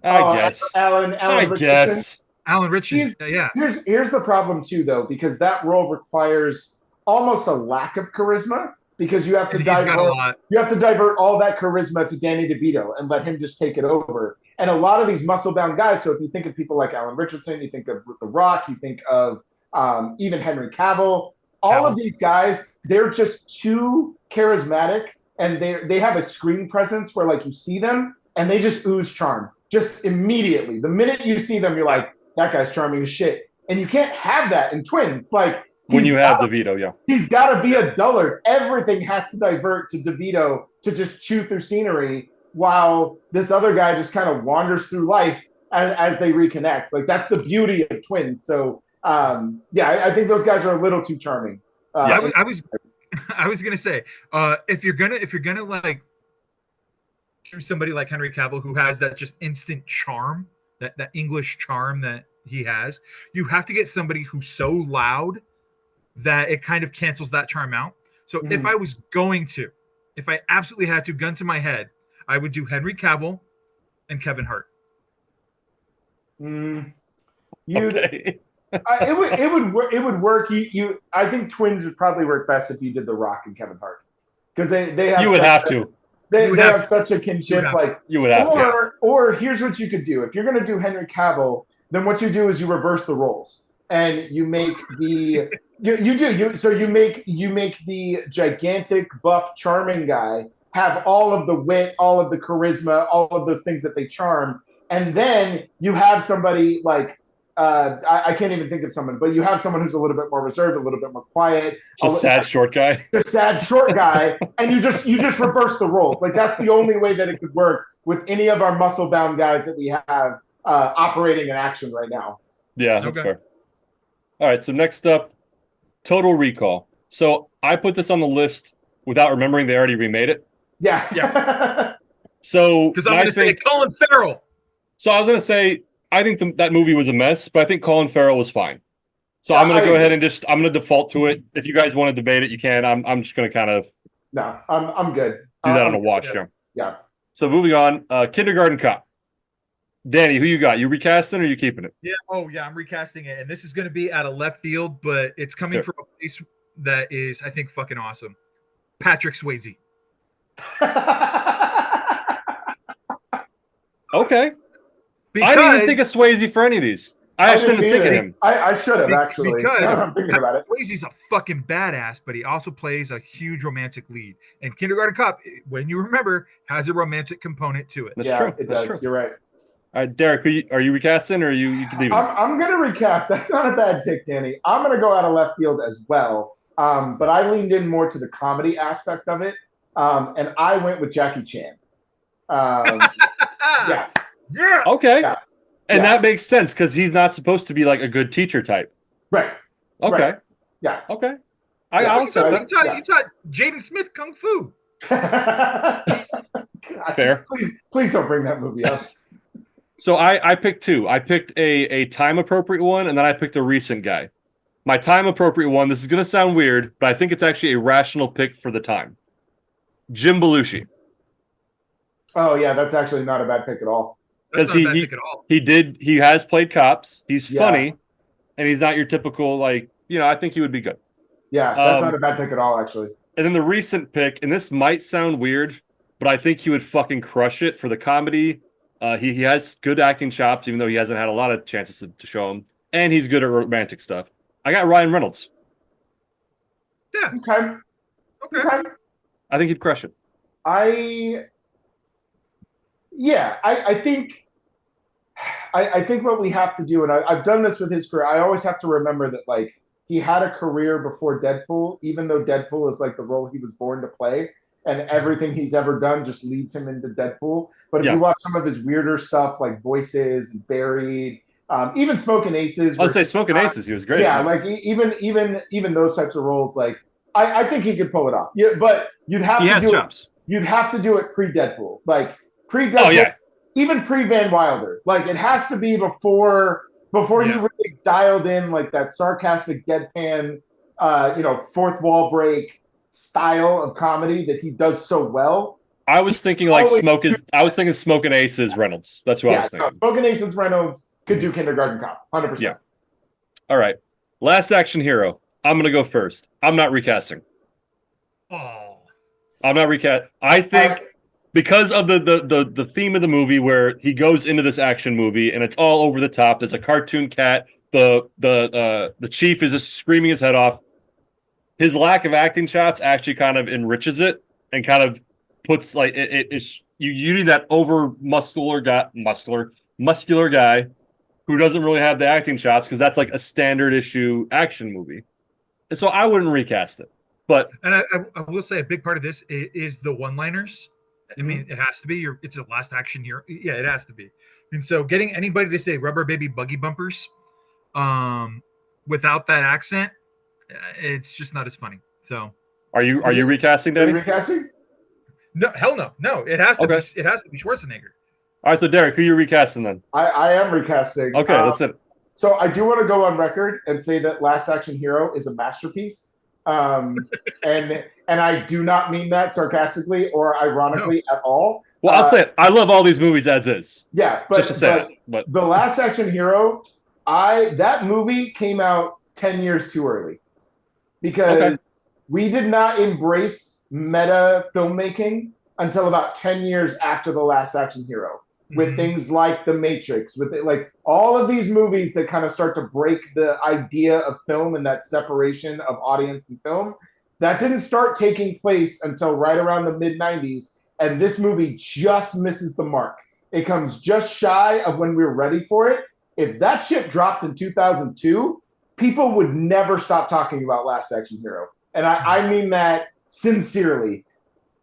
I guess. Alan guess. Alan Richardson. Yeah. Here's the problem too, though, because that role requires almost a lack of charisma. Because you have to divert all that charisma to Danny DeVito and let him just take it over. And a lot of these muscle-bound guys. So if you think of people like Alan Richardson, you think of The Rock, you think of even Henry Cavill. All of these guys, they're just too charismatic, and they have a screen presence where like you see them and they just ooze charm just immediately. The minute you see them, you're like, that guy's charming as shit. And you can't have that in Twins. Like. When you have DeVito, he's got to be a dullard. Everything has to divert to DeVito to just chew through scenery while this other guy just kind of wanders through life as they reconnect. Like that's the beauty of Twins. So I think those guys are a little too charming. I was gonna say if you're gonna like choose somebody like Henry Cavill who has that just instant charm, that English charm that he has, you have to get somebody who's so loud that it kind of cancels that charm out. So if I absolutely had to, gun to my head, I would do Henry Cavill and Kevin Hart. You'd It would work. I think twins would probably work best if you did The Rock and Kevin Hart because they have You would have to. they would have have such a kinship. Like You would have to. or here's what you could do if you're going to do Henry Cavill, then what you do is you reverse the roles and you make the you make the gigantic buff charming guy have all of the wit, all of the charisma, all of those things that they charm, and then you have somebody like I can't even think of someone, but you have someone who's a little bit more reserved, a little bit more quiet, Just sad short guy. the sad short guy, and you just reverse the roles. Like that's the only way that it could work with any of our muscle bound guys that we have operating in action right now. Yeah, that's fair. All right, so next up, Total Recall. So I put this on the list without remembering they already remade it. Yeah. So because I'm going to say Colin Farrell. So I was going to say I think that movie was a mess, but I think Colin Farrell was fine. So I'm going to go ahead and I'm going to default to it. If you guys want to debate it, you can. I'm just going to kind of I'm good. Do that on a watch show. Yeah. So moving on, Kindergarten Cop. Danny, who you got? You recasting or you keeping it? Yeah. Oh, yeah. I'm recasting it, and this is going to be out of left field, but it's coming from a place that is, I think, fucking awesome. Patrick Swayze. Okay. I didn't even think of Swayze for any of these. I actually didn't think of him. I should have actually. Because I'm thinking about it. Swayze's a fucking badass, but he also plays a huge romantic lead. And Kindergarten Cop, when you remember, has a romantic component to it. That's true. It does. True. You're right. All right, Derrick, are you recasting or you can leave it? I'm going to recast. That's not a bad pick, Danny. I'm going to go out of left field as well. But I leaned in more to the comedy aspect of it. And I went with Jackie Chan. Yeah. Yes! Okay. Yeah. And that makes sense because he's not supposed to be like a good teacher type. Right. Okay. Right. Yeah. Okay. I'll accept that. You taught Jaden Smith Kung Fu. God, Fair. Please don't bring that movie up. So I picked two. I picked a time appropriate one, and then I picked a recent guy. My time appropriate one, this is going to sound weird, but I think it's actually a rational pick for the time. Jim Belushi. Oh, yeah, that's actually not a bad pick at all. Because he has played cops. He's funny, and he's not your typical, I think he would be good. Yeah, that's not a bad pick at all, actually. And then the recent pick, and this might sound weird, but I think he would fucking crush it for the comedy. He has good acting chops, even though he hasn't had a lot of chances to show them. And he's good at romantic stuff. I got Ryan Reynolds. Yeah. Okay. I think he'd crush it. I think what we have to do, and I've done this with his career, I always have to remember that, he had a career before Deadpool, even though Deadpool is, the role he was born to play, and everything he's ever done just leads him into Deadpool. But if you watch some of his weirder stuff, like Voices and Buried, even Smoking Aces. I'll say Smoking Aces, he was great. Yeah, even those types of roles, I think he could pull it off. Yeah, but you'd have to do chops. You'd have to do it pre-Deadpool. Pre-Deadpool, oh, yeah. Even pre-Van Wilder. It has to be before he really dialed in that sarcastic deadpan, fourth wall break style of comedy that he does so well. I was thinking Smoking Aces Reynolds. That's what I was thinking. Smoking Aces Reynolds could do Kindergarten Cop, 100%. Yeah. All right. Last action hero. I'm going to go first. I'm not recasting. Oh. I'm not recast. I think because of the theme of the movie where he goes into this action movie and it's all over the top. There's a cartoon cat. The chief is just screaming his head off. His lack of acting chops actually kind of enriches it and kind of puts you need that over muscular guy who doesn't really have the acting chops because that's a standard issue action movie. And so I wouldn't recast it. But I will say a big part of this is the one-liners. I mean, it has to be. It's a last action here. Yeah, it has to be. And so getting anybody to say rubber baby buggy bumpers without that accent, it's just not as funny. So are you recasting, Danny? Are you recasting? No, hell no. No, it has to be Schwarzenegger. All right, so Derrick, who are you recasting then? I am recasting. Okay, that's it. So I do want to go on record and say that Last Action Hero is a masterpiece. And I do not mean that sarcastically or ironically at all. Well, I'll say it. I love all these movies as is. Yeah, but just to say but The Last Action Hero That movie came out 10 years too early because Okay. we did not embrace meta filmmaking until about 10 years after The Last Action Hero with things like The Matrix, with like all of these movies that kind of start to break the idea of film and that separation of audience and film. That didn't start taking place until right around the mid 90s. And this movie just misses the mark. It comes just shy of when we were ready for it. If that shit dropped in 2002, people would never stop talking about Last Action Hero. And I mean that sincerely.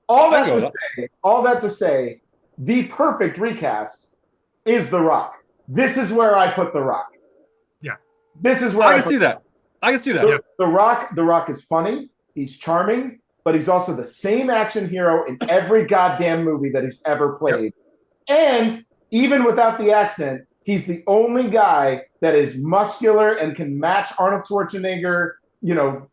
All that to say, the perfect recast is The Rock. This is where I put The Rock. Yeah. This is where I can see that. I can see that. The Rock is funny. He's charming, but he's also the same action hero in every goddamn movie that he's ever played. And even without the accent, he's the only guy that is muscular and can match Arnold Schwarzenegger,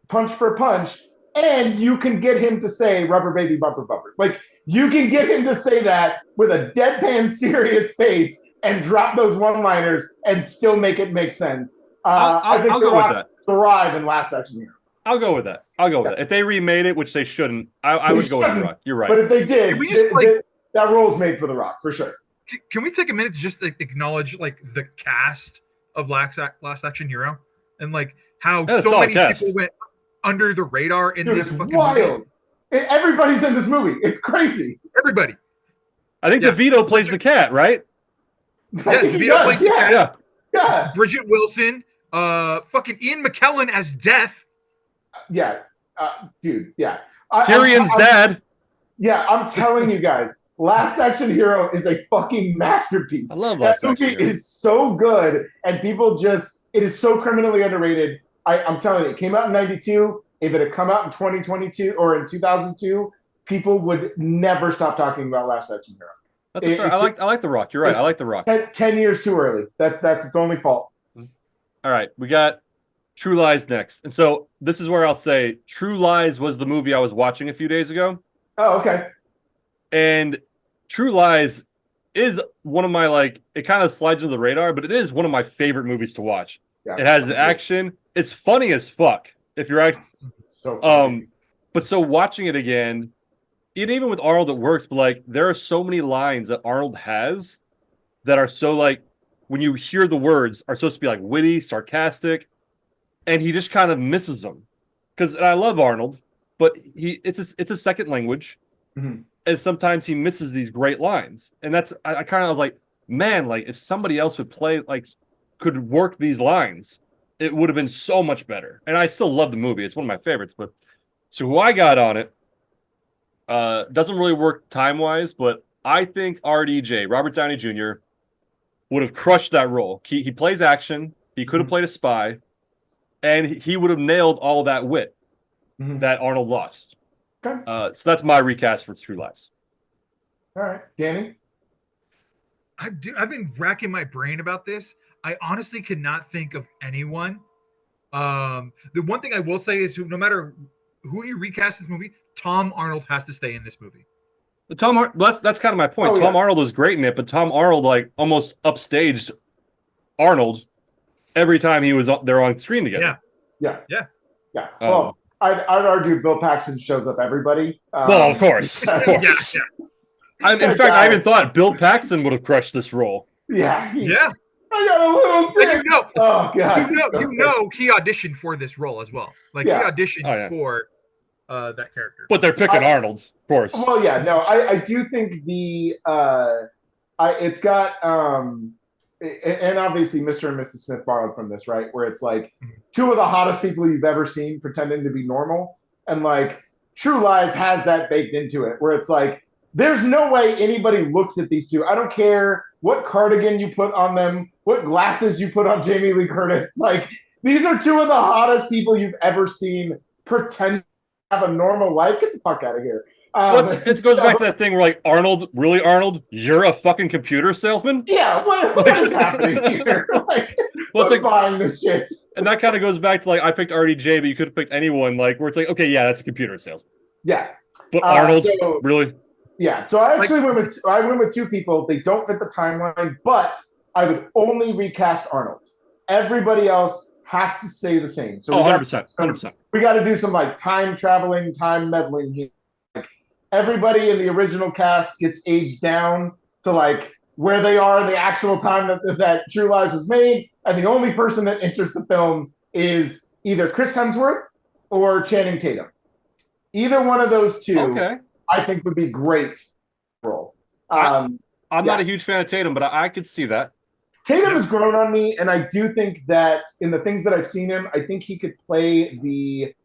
punch for punch. And you can get him to say rubber baby bumper bumper. Like, you can get him to say that with a deadpan serious face and drop those one-liners and still make it make sense. I think I'll go with that. Thrive in Last Action Hero. I'll go with that. If they remade it, which they shouldn't, I would go with The Rock. You're right. But if they did, that role's made for The Rock, for sure. Can we take a minute to just acknowledge the cast of Last Action Hero and how so many people went under the radar in this fucking wild movie? Everybody's in this movie. It's crazy. Everybody. I think DeVito plays the cat, right? Yeah, DeVito plays the cat. Yeah. Bridget Wilson, fucking Ian McKellen as Death. Yeah, dude. Yeah. Tyrion's dad. Yeah, I'm telling you guys, Last Action Hero is a fucking masterpiece. I love Last Action Hero. It is so good, and it is so criminally underrated. I'm telling you, it came out in 92. If it had come out in 2022 or in 2002, people would never stop talking about Last Action Hero. That's fair. I like The Rock. You're right. I like The Rock. 10 years too early. That's its only fault. All right, we got True Lies next. And so this is where I'll say True Lies was the movie I was watching a few days ago. Oh, okay. And True Lies is one of my, it kind of slides under the radar, but it is one of my favorite movies to watch. Yeah, it has action. It's funny as fuck. If you're so funny. But so watching it again, even with Arnold, it works. But there are so many lines that Arnold has that are so when you hear the words are supposed to be witty, sarcastic, and he just kind of misses them. Because I love Arnold, but it's a second language, and sometimes he misses these great lines. And that's I kind of was like, man, if somebody else would play could work these lines, it would have been so much better. And I still love the movie. It's one of my favorites. But so who I got on it doesn't really work time-wise, but I think RDJ, Robert Downey Jr., would have crushed that role. He plays action. He could have played a spy. And he would have nailed all of that wit that Arnold lost. Okay. So that's my recast for True Lies. All right. Danny? I've been racking my brain about this. I honestly could not think of anyone. The one thing I will say is no matter who you recast this movie, Tom Arnold has to stay in this movie. That's kind of my point. Tom Arnold is great in it, but Tom Arnold almost upstaged Arnold every time he was there on screen together. Yeah. Well, I'd argue Bill Paxton shows up everybody. Well, of course. Yeah. In fact, I even thought Bill Paxton would have crushed this role. Yeah. I got a little dick. Oh god. He auditioned for this role as well. He auditioned for that character. But they're picking Arnold, of course. Well, yeah, no, I do think it's got and obviously Mr. and Mrs. Smith borrowed from this, right? Where it's two of the hottest people you've ever seen pretending to be normal, and True Lies has that baked into it, where it's there's no way anybody looks at these two. I don't care what cardigan you put on them, what glasses you put on Jamie Lee Curtis. These are two of the hottest people you've ever seen pretend to have a normal life. Get the fuck out of here. It goes back to that thing where Arnold, you're a fucking computer salesman? Yeah, what is happening here? What's buying this shit? And that kind of goes back to I picked RDJ, but you could have picked anyone where it's okay, yeah, that's a computer salesman. Yeah. But Arnold, really? Yeah, so I actually went with two people. They don't fit the timeline, but I would only recast Arnold. everybody else has to stay the same. So Oh, we got 100%. 100%. we got to do some like time traveling, time meddling here. Like everybody in the original cast gets aged down to like where they are in the actual time that True Lies was made, and the only person that enters the film is either Chris Hemsworth or Channing Tatum. Either one of those two, Okay. I think, would be great role. I'm not a huge fan of Tatum, but I could see that. Tatum has grown on me, and I do think that in the things that I've seen him, I think he could play the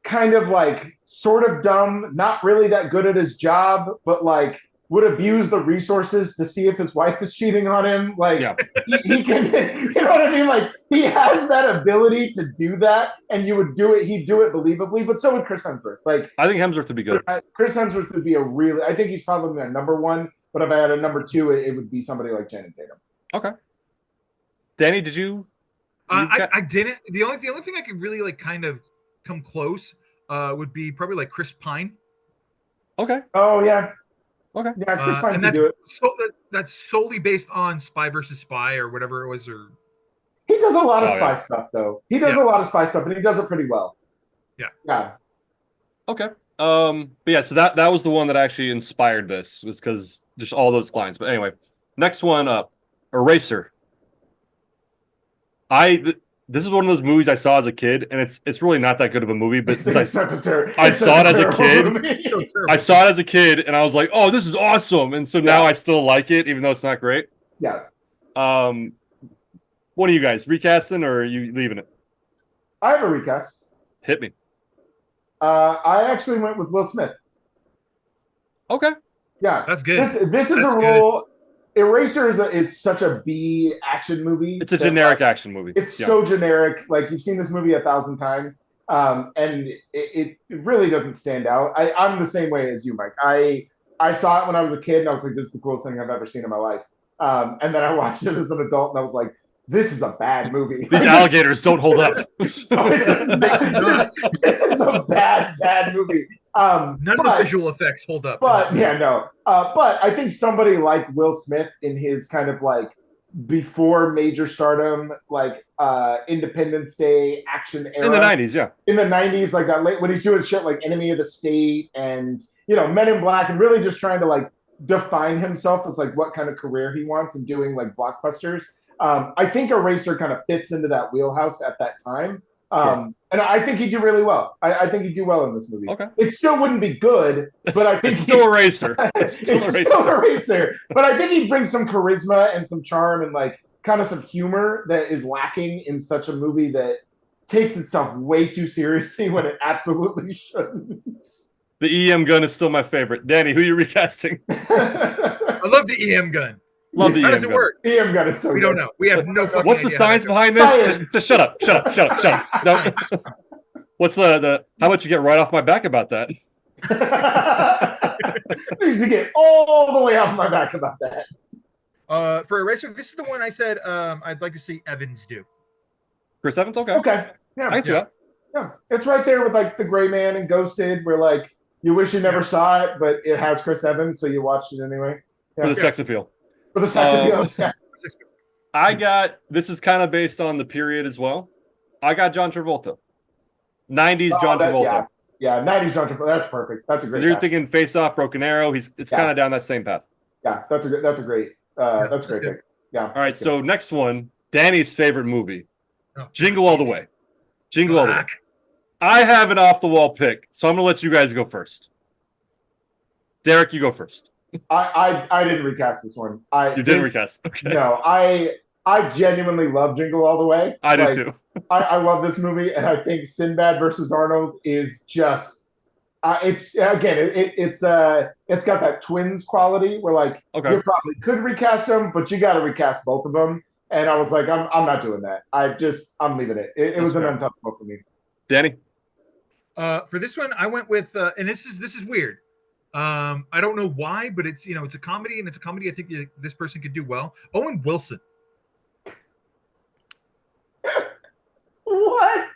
kind of like sort of dumb, not really that good at his job, but like would abuse the resources to see if his wife is cheating on him. Like he can, you know what I mean? Like he has that ability to do that, and you would do it. He'd do it believably, but so would Chris Hemsworth. Like I think Hemsworth would be good. Chris Hemsworth would be a really. I think he's probably my number one. But if I had a number two, it would be somebody like Channing Tatum. Okay. Danny, did you? I didn't. The only thing I could really like kind of come close would be probably like Chris Pine. Okay. Oh yeah. Okay. Yeah, Chris Pine and can do it. So that's solely based on Spy versus Spy or whatever it was. Or he does a lot of spy stuff though. He does a lot of spy stuff, and he does it pretty well. Yeah. Yeah. Okay. But yeah, so that was the one that actually inspired this, was because just all those lines. But anyway, next one up, Eraser. This is one of those movies I saw as a kid, and it's really not that good of a movie. But since I saw it as a kid, I saw it as a kid, and I was like, "Oh, this is awesome!" And so now I still like it, even though it's not great. Yeah. What are you guys, recasting or are you leaving it? I have a recast. Hit me. I actually went with Will Smith. Okay. Yeah, that's good. This is a role. Eraser is such a B action movie. It's a generic action movie. It's so generic. Like you've seen this movie 1,000 times, and it really doesn't stand out. I'm the same way as you, Mike. I saw it when I was a kid, and I was like, "This is the coolest thing I've ever seen in my life." And then I watched it as an adult, and I was like, "This is a bad movie. These alligators don't hold up." This is a bad movie. None of the visual effects hold up. But but I think somebody like Will Smith in his kind of like before major stardom, like Independence Day action era in the 90s, in the 90s, like that late when he's doing shit like Enemy of the State and Men in Black, and really just trying to like define himself as like what kind of career he wants and doing like blockbusters. I think Eraser kind of fits into that wheelhouse at that time. And I think he'd do really well. I think he'd do well in this movie. Okay. It still wouldn't be good, but I think it's still Eraser. It's still Eraser. But I think he'd bring some charisma and some charm and like kind of some humor that is lacking in such a movie that takes itself way too seriously when it absolutely shouldn't. The EM gun is still my favorite. Danny, who are you recasting? I love the EM gun. Love the How EM does it gun. work? EM gun is so We good. don't know. We have no fucking What's the idea science behind this? Just shut up. No. What's the how about you get right off my back about that? Needs to get all the way off my back about that. For Eraser, this is the one I said I'd like to see Evans do. Chris Evans, okay. Okay. Yeah. I can see that. Yeah. It's right there with like The Gray Man and Ghosted, where like you wish you never saw it, but it has Chris Evans, so you watched it anyway. Yeah. For the sex appeal. For the sex appeal. Yeah. This is kind of based on the period as well. I got John Travolta. 90s John Travolta. Yeah, 90s John Travolta. That's perfect. That's a great. You're thinking Face Off, Broken Arrow. It's kind of down that same path. Yeah, that's a great pick. Yeah. All right, so next one, Danny's favorite movie, Jingle All the Way. Jingle All the Way. I have an off the wall pick, so I'm gonna let you guys go first. Derrick, you go first. I didn't recast this one. You didn't recast. Okay. No, I genuinely love Jingle All the Way. I do too. I love this movie, and I think Sinbad versus Arnold is just. It's it's got that twins quality where like you probably could recast them, but you got to recast both of them. And I was like, I'm not doing that. I'm leaving it. It was an untouchable for me. Danny. For this one, I went with, and this is weird. I don't know why, but it's it's a comedy, and it's a comedy I think this person could do well. Owen Wilson. What?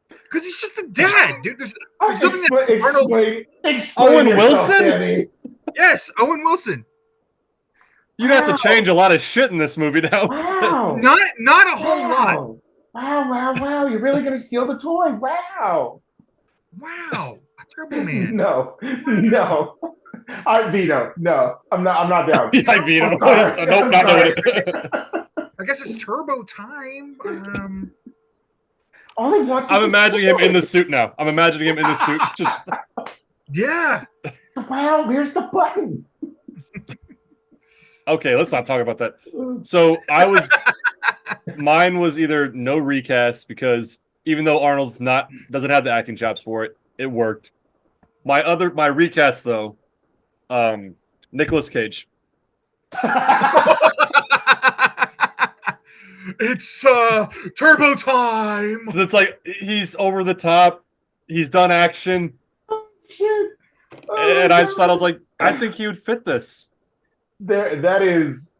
Because he's just a dad, dude. There's nothing that Arnold. Owen Wilson? Yes, Owen Wilson. You'd have to change a lot of shit in this movie now. Wow. Not a whole lot. Wow. You're really going to steal the toy. Wow. Wow. A Turbo Man. No. I veto. No, I'm not down. I beat him. I'm sorry. Nope, I'm not doing sorry. it. I guess it's Turbo time. All he wants is I'm a imagining him toy. in the suit now. I'm imagining him in the suit. Just Yeah. Wow, where's the button? okay, let's not talk about that. So mine was either no recast because even though Arnold's doesn't have the acting chops for it, it worked. My recast though, Nicolas Cage. It's Turbo time. It's like he's over the top. He's done action, Shit. and I just thought I was like, I think he would fit this. That is,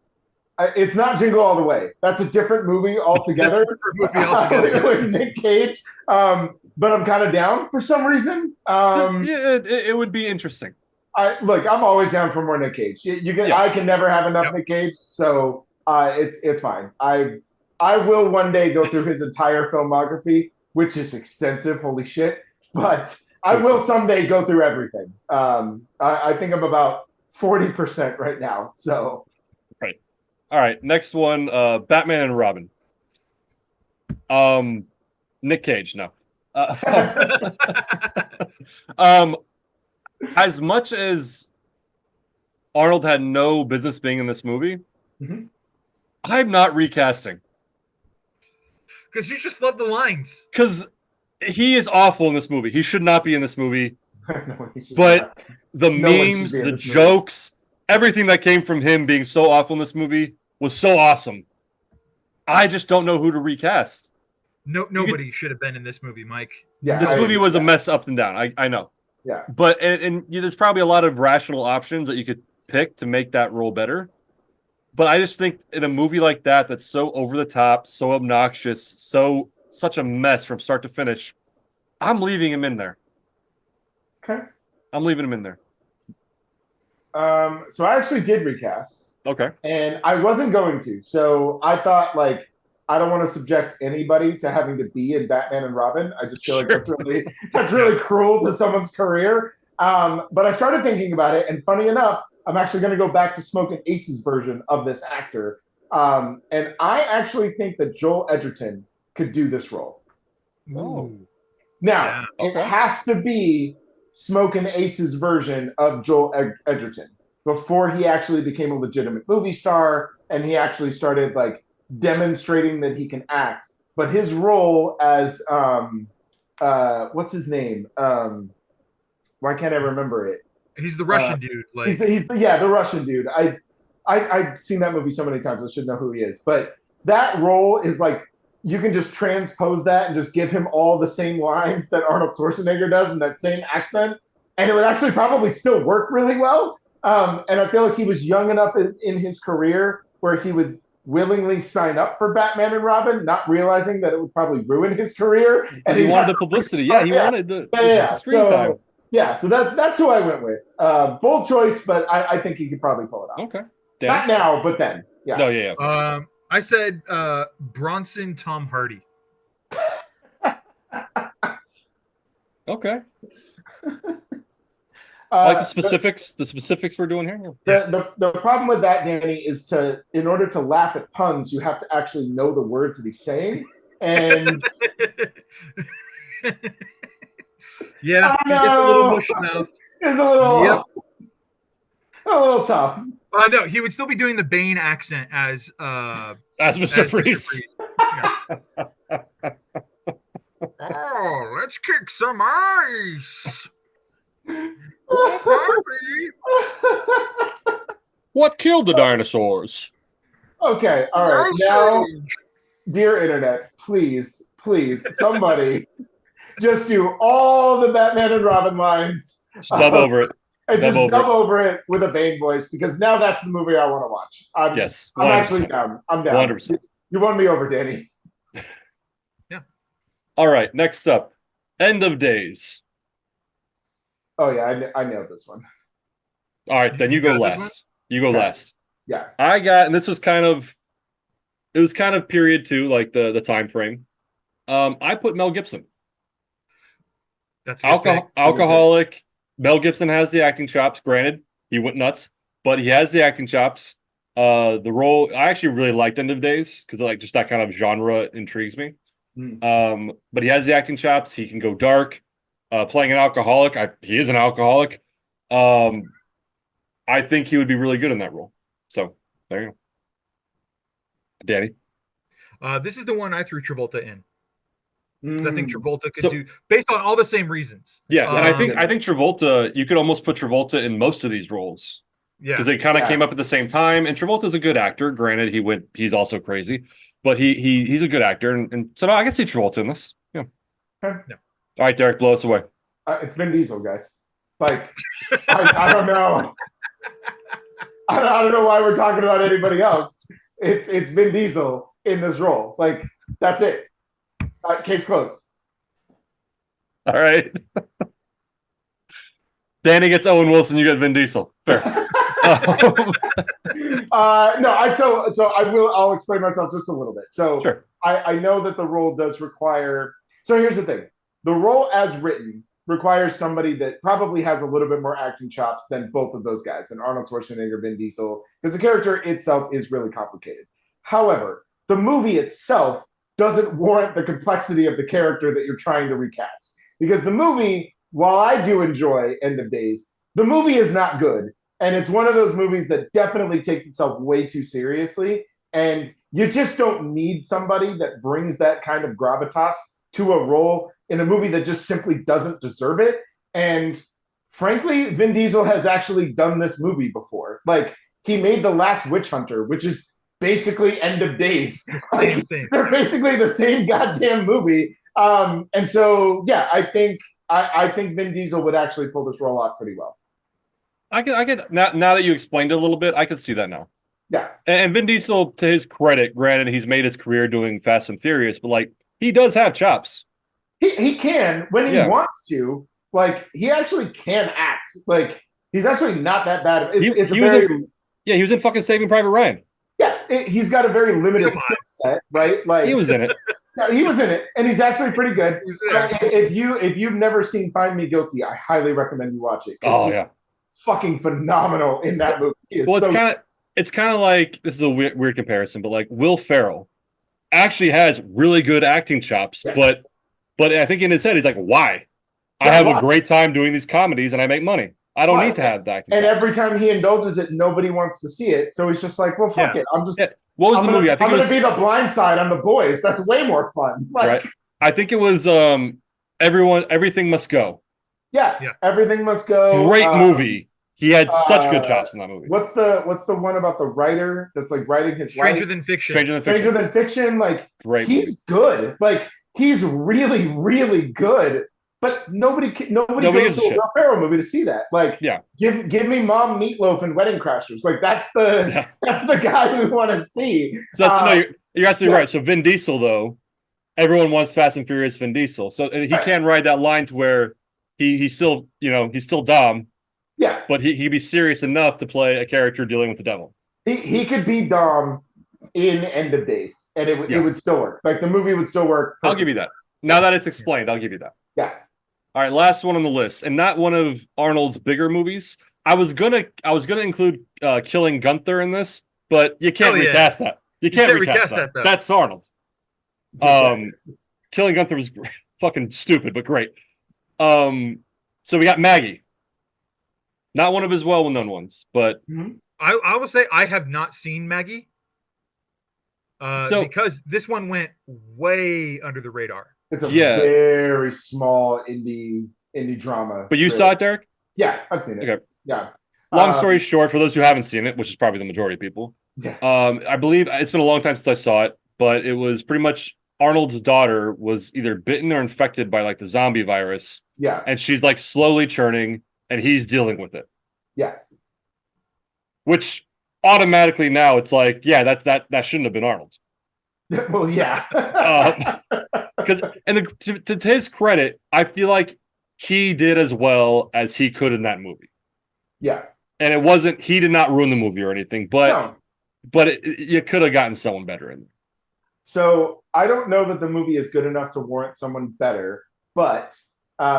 it's not Jingle All the Way. That's a different movie altogether. With Nick Cage. But I'm kind of down for some reason. It would be interesting. I'm always down for more Nick Cage. I can never have enough Nick Cage, so it's fine. I will one day go through his entire filmography, which is extensive. Holy shit! But I will someday go through everything. I think I'm about 40% right now. So right. All right. Next one, Batman and Robin. Nick Cage. No. As much as Arnold had no business being in this movie, I'm not recasting. Because you just love the lines. Because he is awful in this movie. He should not be in this movie. But the memes, the jokes, everything that came from him being so awful in this movie was so awesome. I just don't know who to recast. Nobody should have been in this movie, Mike. Yeah, this movie was a mess up and down. I know. Yeah. But and there's probably a lot of rational options that you could pick to make that role better. But I just think in a movie like that, that's so over the top, so obnoxious, such a mess from start to finish, I'm leaving him in there. Okay. I'm leaving him in there. So I actually did recast. Okay. And I wasn't going to. So I thought, I don't want to subject anybody to having to be in Batman and Robin. I just feel like that's really cruel to someone's career. But I started thinking about it, and funny enough, I'm actually going to go back to Smokin' Ace's version of this actor. And I actually think that Joel Edgerton could do this role. Oh. Now, it has to be Smokin' Ace's version of Joel Edgerton before he actually became a legitimate movie star and he actually started demonstrating that he can act. But his role as what's his name? Why can't I remember it? He's the Russian dude. He's the Russian dude. I've seen that movie so many times. I should know who he is. But that role is you can just transpose that and just give him all the same lines that Arnold Schwarzenegger does in that same accent, and it would actually probably still work really well. And I feel like he was young enough in his career where he would willingly sign up for Batman and Robin, not realizing that it would probably ruin his career. And he wanted the publicity. Yeah, he wanted the screen time. Yeah, so that's who I went with. Bold choice, but I think he could probably pull it off. Okay. Dan? Not now, but then. Yeah. No, yeah. I said Bronson Tom Hardy. Okay. The specifics. The specifics we're doing here. The problem with that, Danny, is in order to laugh at puns, you have to actually know the words that he's saying, and yeah, it gets a little mush mouth. It's a little tough. No, he would still be doing the Bane accent as Mr. Freeze. Yeah. Oh, let's kick some ice. What killed the dinosaurs? Okay, all right. Now, dear internet, please, somebody just do all the Batman and Robin lines. Just dub over it. And just dub over it with a Bane voice, because now that's the movie I want to watch. I'm actually down. I'm down. 100%. You won me over, Danny. Yeah. All right, next up, End of Days. Oh, yeah, I nailed this one. All right, then you go last. You go last. Yeah. And this was it was kind of period two, like the time frame. I put Mel Gibson. That's a good pick. Alcoholic. Mel Gibson has the acting chops. Granted, he went nuts, but he has the acting chops. The role I actually really liked End of Days because like just that kind of genre intrigues me. But he has the acting chops. He can go dark. Playing an alcoholic, he is an alcoholic. I think he would be really good in that role. So there you go, Danny. This is the one I threw Travolta in. I think Mm. Travolta could do based on all the same reasons. Yeah, and I think Travolta. You could almost put Travolta in most of these roles Yeah, because they kind of came up at the same time. And Travolta's a good actor. Granted, he's also crazy, but he's a good actor. And so no, I can see Travolta in this. Yeah. Okay. No. All right, Derek, blow us away. It's Vin Diesel, guys. Like, I don't know. I don't know why we're talking about anybody else. It's Vin Diesel in this role. Like, that's it. Case closed. All right. Danny gets Owen Wilson. You get Vin Diesel. Fair. No, I'll explain myself just a little bit. So Sure. I know that the role does require. So here's the thing: the role as written requires somebody that probably has a little bit more acting chops than both of those guys, than Arnold Schwarzenegger, Vin Diesel, because the character itself is really complicated. However, the movie itself doesn't warrant the complexity of the character that you're trying to recast. Because the movie, while I do enjoy End of Days, the movie is not good. And it's one of those movies that definitely takes itself way too seriously. And you just don't need somebody that brings that kind of gravitas to a role in a movie that just simply doesn't deserve it. And frankly, Vin Diesel has actually done this movie before. Like, he made The Last Witch Hunter, which is basically End of Days. Like, they're basically the same goddamn movie. And so, yeah, I think Vin Diesel would actually pull this role off pretty well. I could now that you explained it a little bit, I could see that now. Yeah. And Vin Diesel, to his credit, granted, he's made his career doing Fast and Furious, but like he does have chops. He can when he wants to. Like, he actually can act. Like, he's actually not that bad. He was in fucking Saving Private Ryan. Yeah, he's got a very limited skill set, right? Like, he was in it. Yeah, he was in it, and he's actually pretty good. If you've never seen Find Me Guilty, I highly recommend you watch it. Yeah, fucking phenomenal in that movie. It's kind of like, this is a weird comparison, but like Will Ferrell actually has really good acting chops, yes. but I think in his head he's like, why? I have a great time doing these comedies and I make money. I don't need to have the acting. And every time he indulges it, nobody wants to see it. So he's just like, well, fuck it. I'm just. Yeah. What was the movie? I think I'm going to be the blind side on The Boys. That's way more fun. Like, right. I think it was Everything Must Go. Yeah. Everything Must Go. Great movie. He had such good chops in that movie. What's the one about the writer that's like writing his Stranger Than Fiction. Stranger Than Fiction. Like, great. He's good. Like, he's really, really good. But nobody goes to a Will Ferrell movie to see that. Like, give me Mom Meatloaf and Wedding Crashers. Like, that's the guy we want to see. So you're absolutely right. So Vin Diesel, though, everyone wants Fast and Furious Vin Diesel. So he can ride that line to where he's still Dom. Yeah, but he'd be serious enough to play a character dealing with the devil. He could be Dom in End of Days, and it would still work. Like, the movie would still work. I'll give you that. Now that it's explained, I'll give you that. Yeah. All right, last one on the list, and not one of Arnold's bigger movies. I was gonna include Killing Gunther in this, but you can't recast that. You can't recast that. That's Arnold. Killing Gunther was fucking stupid, but great. So we got Maggie. Not one of his well-known ones, but I will say I have not seen Maggie. Because this one went way under the radar. It's a very small indie drama. But you saw it, Derek? Yeah, I've seen it. Okay. Yeah. Long story short, for those who haven't seen it, which is probably the majority of people, I believe it's been a long time since I saw it, but it was pretty much Arnold's daughter was either bitten or infected by like the zombie virus. Yeah. And she's like slowly churning, and he's dealing with it. Yeah. Which automatically now it's like, that shouldn't have been Arnold. Well, yeah. To his credit, I feel like he did as well as he could in that movie. Yeah. and it wasn't. He did not ruin the movie or anything, but No. you could have gotten someone better in. So I don't know that the movie is good enough to warrant someone better, but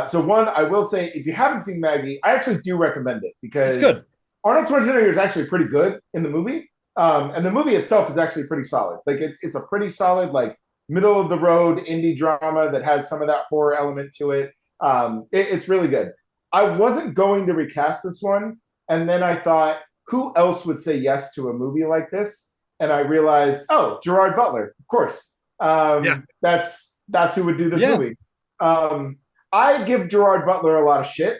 so one, I will say, if you haven't seen Maggie, I actually do recommend it It's good. because Arnold Schwarzenegger is actually pretty good in the movie, and the movie itself is actually pretty solid. Like it's a pretty solid like middle of the road indie drama that has some of that horror element to it. It's really good. I wasn't going to recast this one, and then I thought, who else would say yes to a movie like this? And I realized, oh, Gerard Butler, of course. Yeah. That's who would do this Yeah. movie. I give Gerard Butler a lot of shit,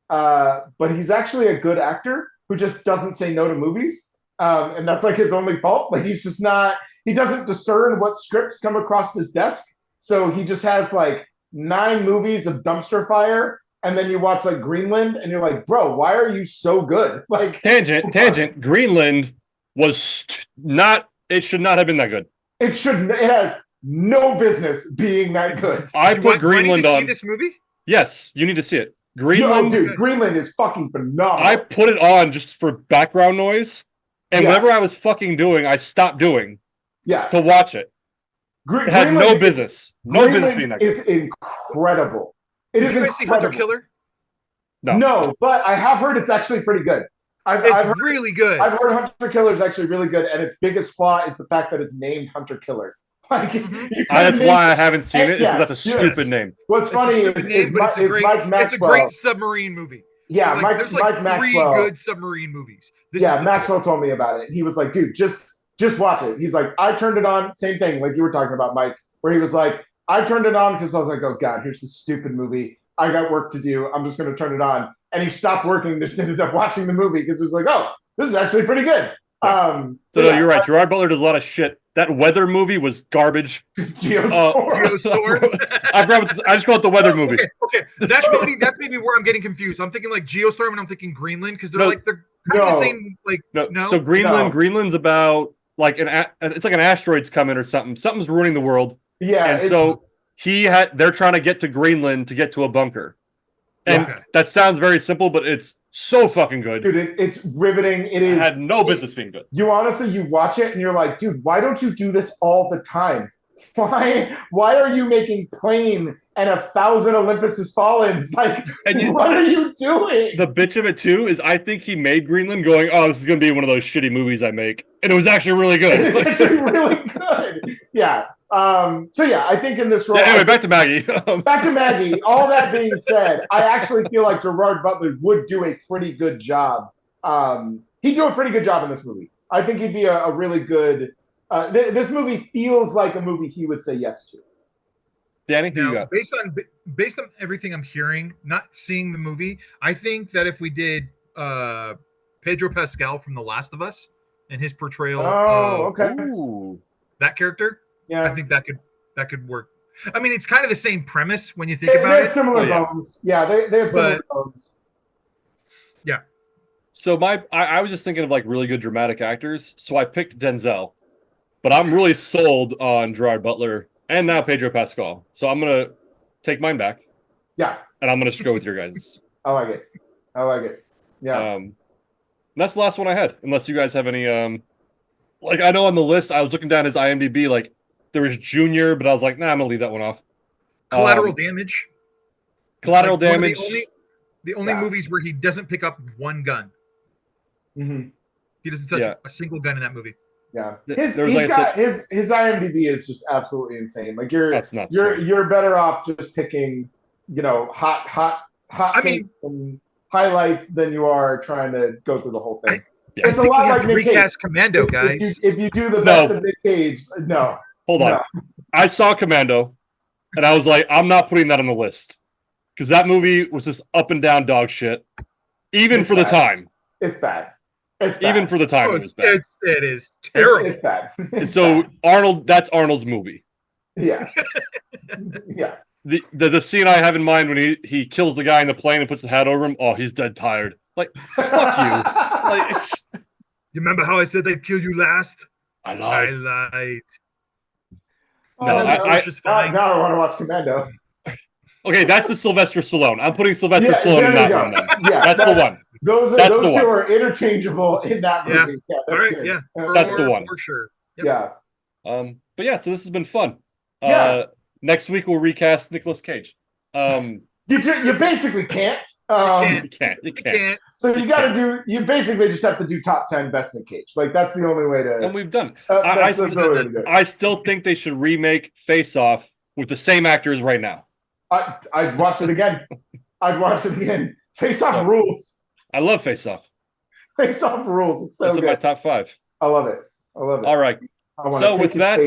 but he's actually a good actor who just doesn't say no to movies, and that's like his only fault. Like he's just not. He doesn't discern what scripts come across his desk, so he just has like 9 movies of dumpster fire, and then you watch like Greenland, and you're like, bro, why are you so good? Like Tangent. Greenland was not. It should not have been that good. it shouldn't. It has no business being that good. I Do you put want Greenland to see on. this movie? Yes, you need to see it. Oh, Greenland. dude, Greenland is fucking phenomenal. I put it on just for background noise, and Yeah. whatever I was fucking doing, I stopped doing yeah, to watch it. It had no Greenland business. No business being that good. is incredible. It Did is you guys see Hunter incredible. Killer? No, but I have heard it's actually pretty good. I've heard, Really good. I've heard Hunter Killer is actually really good, and its biggest flaw is the fact that it's named Hunter Killer. Like, That's why I haven't seen it, because that's a yes. stupid name. What's funny is Mike Maxwell. It's a great submarine movie. Yeah, So, there's like Mike Maxwell. 3 good submarine movies. Maxwell told me about it. He was like, dude, just watch it. He's like, I turned it on, same thing, like you were talking about, Mike, where he was like, I turned it on because I was like, oh God, here's this stupid movie. I got work to do. I'm just going to turn it on. And he stopped working, just ended up watching the movie because he was like, oh, this is actually pretty good. No, you're right. Gerard Butler does a lot of shit. That weather movie was garbage. Geostorm. I just call it the weather movie. Okay. That's maybe where I'm getting confused. I'm thinking like Geostorm and I'm thinking Greenland because they're kind of the same. Like no. So Greenland's about like it's like an asteroid's coming or something. Something's ruining the world. Yeah, and so they're trying to get to Greenland to get to a bunker. And that sounds very simple, but it's so fucking good. Dude, it's riveting. It had no business being good. You honestly, you watch it and you're like, dude, why don't you do this all the time? Why are you making Plane and 1,000 Olympus Has Fallen? Like, what are you doing? The bitch of it too is I think he made Greenland going, oh, this is going to be one of those shitty movies I make. And it was actually really good. It's actually really good. Yeah. So yeah, I think in this role. Yeah, anyway, back to Maggie. Back to Maggie. All that being said, I actually feel like Gerard Butler would do a pretty good job. He'd do a pretty good job in this movie. I think he'd be a really good. This movie feels like a movie he would say yes to. Danny, who you got? Based on everything I'm hearing, not seeing the movie, I think that if we did Pedro Pascal from The Last of Us and his portrayal of that character. Yeah, I think that could work. I mean, it's kind of the same premise when you think about it. They have similar bones. Yeah, they have similar bones. Yeah. So I was just thinking of like really good dramatic actors, so I picked Denzel, but I'm really sold on Gerard Butler and now Pedro Pascal. So I'm gonna take mine back. Yeah. And I'm gonna just go with your guys. I like it. Yeah. That's the last one I had. Unless you guys have any like I know on the list I was looking down his IMDb like. There was Junior, but I was like, nah, I'm gonna leave that one off. Collateral Damage. Collateral Damage. The only movies where he doesn't pick up one gun. Mm-hmm. He doesn't touch a single gun in that movie. Yeah, his IMDb is just absolutely insane. Like you're better off just picking, hot takes and highlights than you are trying to go through the whole thing. It's a lot like Nick Cage. Commando, guys. If you do the best of Nick Cage, no. Hold on. I saw Commando, and I was like, I'm not putting that on the list. Because that movie was just up and down dog shit. Even for the time. It's bad. Even for the time, it was bad. It is terrible. It's bad. So, that's Arnold's movie. Yeah. Yeah. The scene I have in mind when he kills the guy in the plane and puts the hat over him, oh, he's dead tired. Like, fuck you. Like, you remember how I said they'd kill you last? I lied. No, now I want to watch Commando. Okay, that's the Sylvester Stallone. I'm putting Sylvester Stallone in that one. Then. Yeah, that's the one. That's the those one. two are interchangeable in that Yeah. movie. Yeah, All that's right. good. Yeah. That's the one. For sure. Yep. Yeah. But yeah, so this has been fun. Yeah. Next week we'll recast Nicolas Cage. You basically can't. can't. You can't. You You can't. can't. So you basically just have to do top 10 best in Cage. Like that's the only way to. And we've done. That's the only way to do it. I still think they should remake Face Off with the same actors right now. I'd watch it again. I'd watch it again. Face Off rules. I love Face Off. Face Off rules. It's so That's good. in my top 5. I love it. I love it. All right. So with that,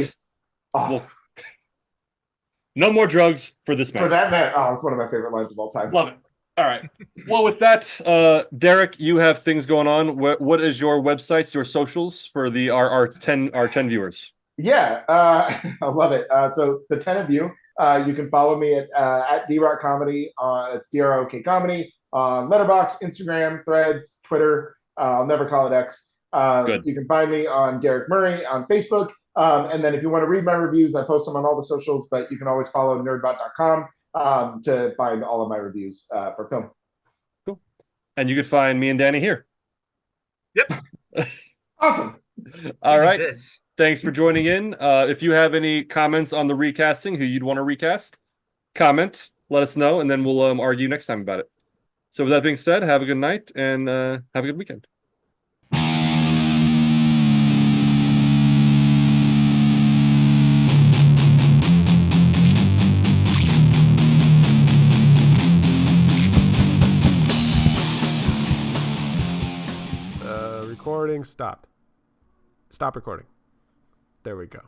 no more drugs for this man. For that man. Oh, it's one of my favorite lines of all time. Love it. All right. Well, with that, Derrick, you have things going on. What is your websites, your socials for the our 10 viewers? Yeah, I love it. So the 10 of you, you can follow me at DRock Comedy. It's DROK Comedy on Letterboxd, Instagram, Threads, Twitter. I'll never call it X. Good. You can find me on Derrick Murray on Facebook. And then if you want to read my reviews, I post them on all the socials, but you can always follow nerdbot.com to find all of my reviews for film. Cool. And you can find me and Danny here. Yep. Awesome. All right. Thanks for joining in. If you have any comments on the recasting, who you'd want to recast, comment, let us know, and then we'll argue next time about it. So with that being said, have a good night and have a good weekend. Recording stopped. Stop recording. There we go.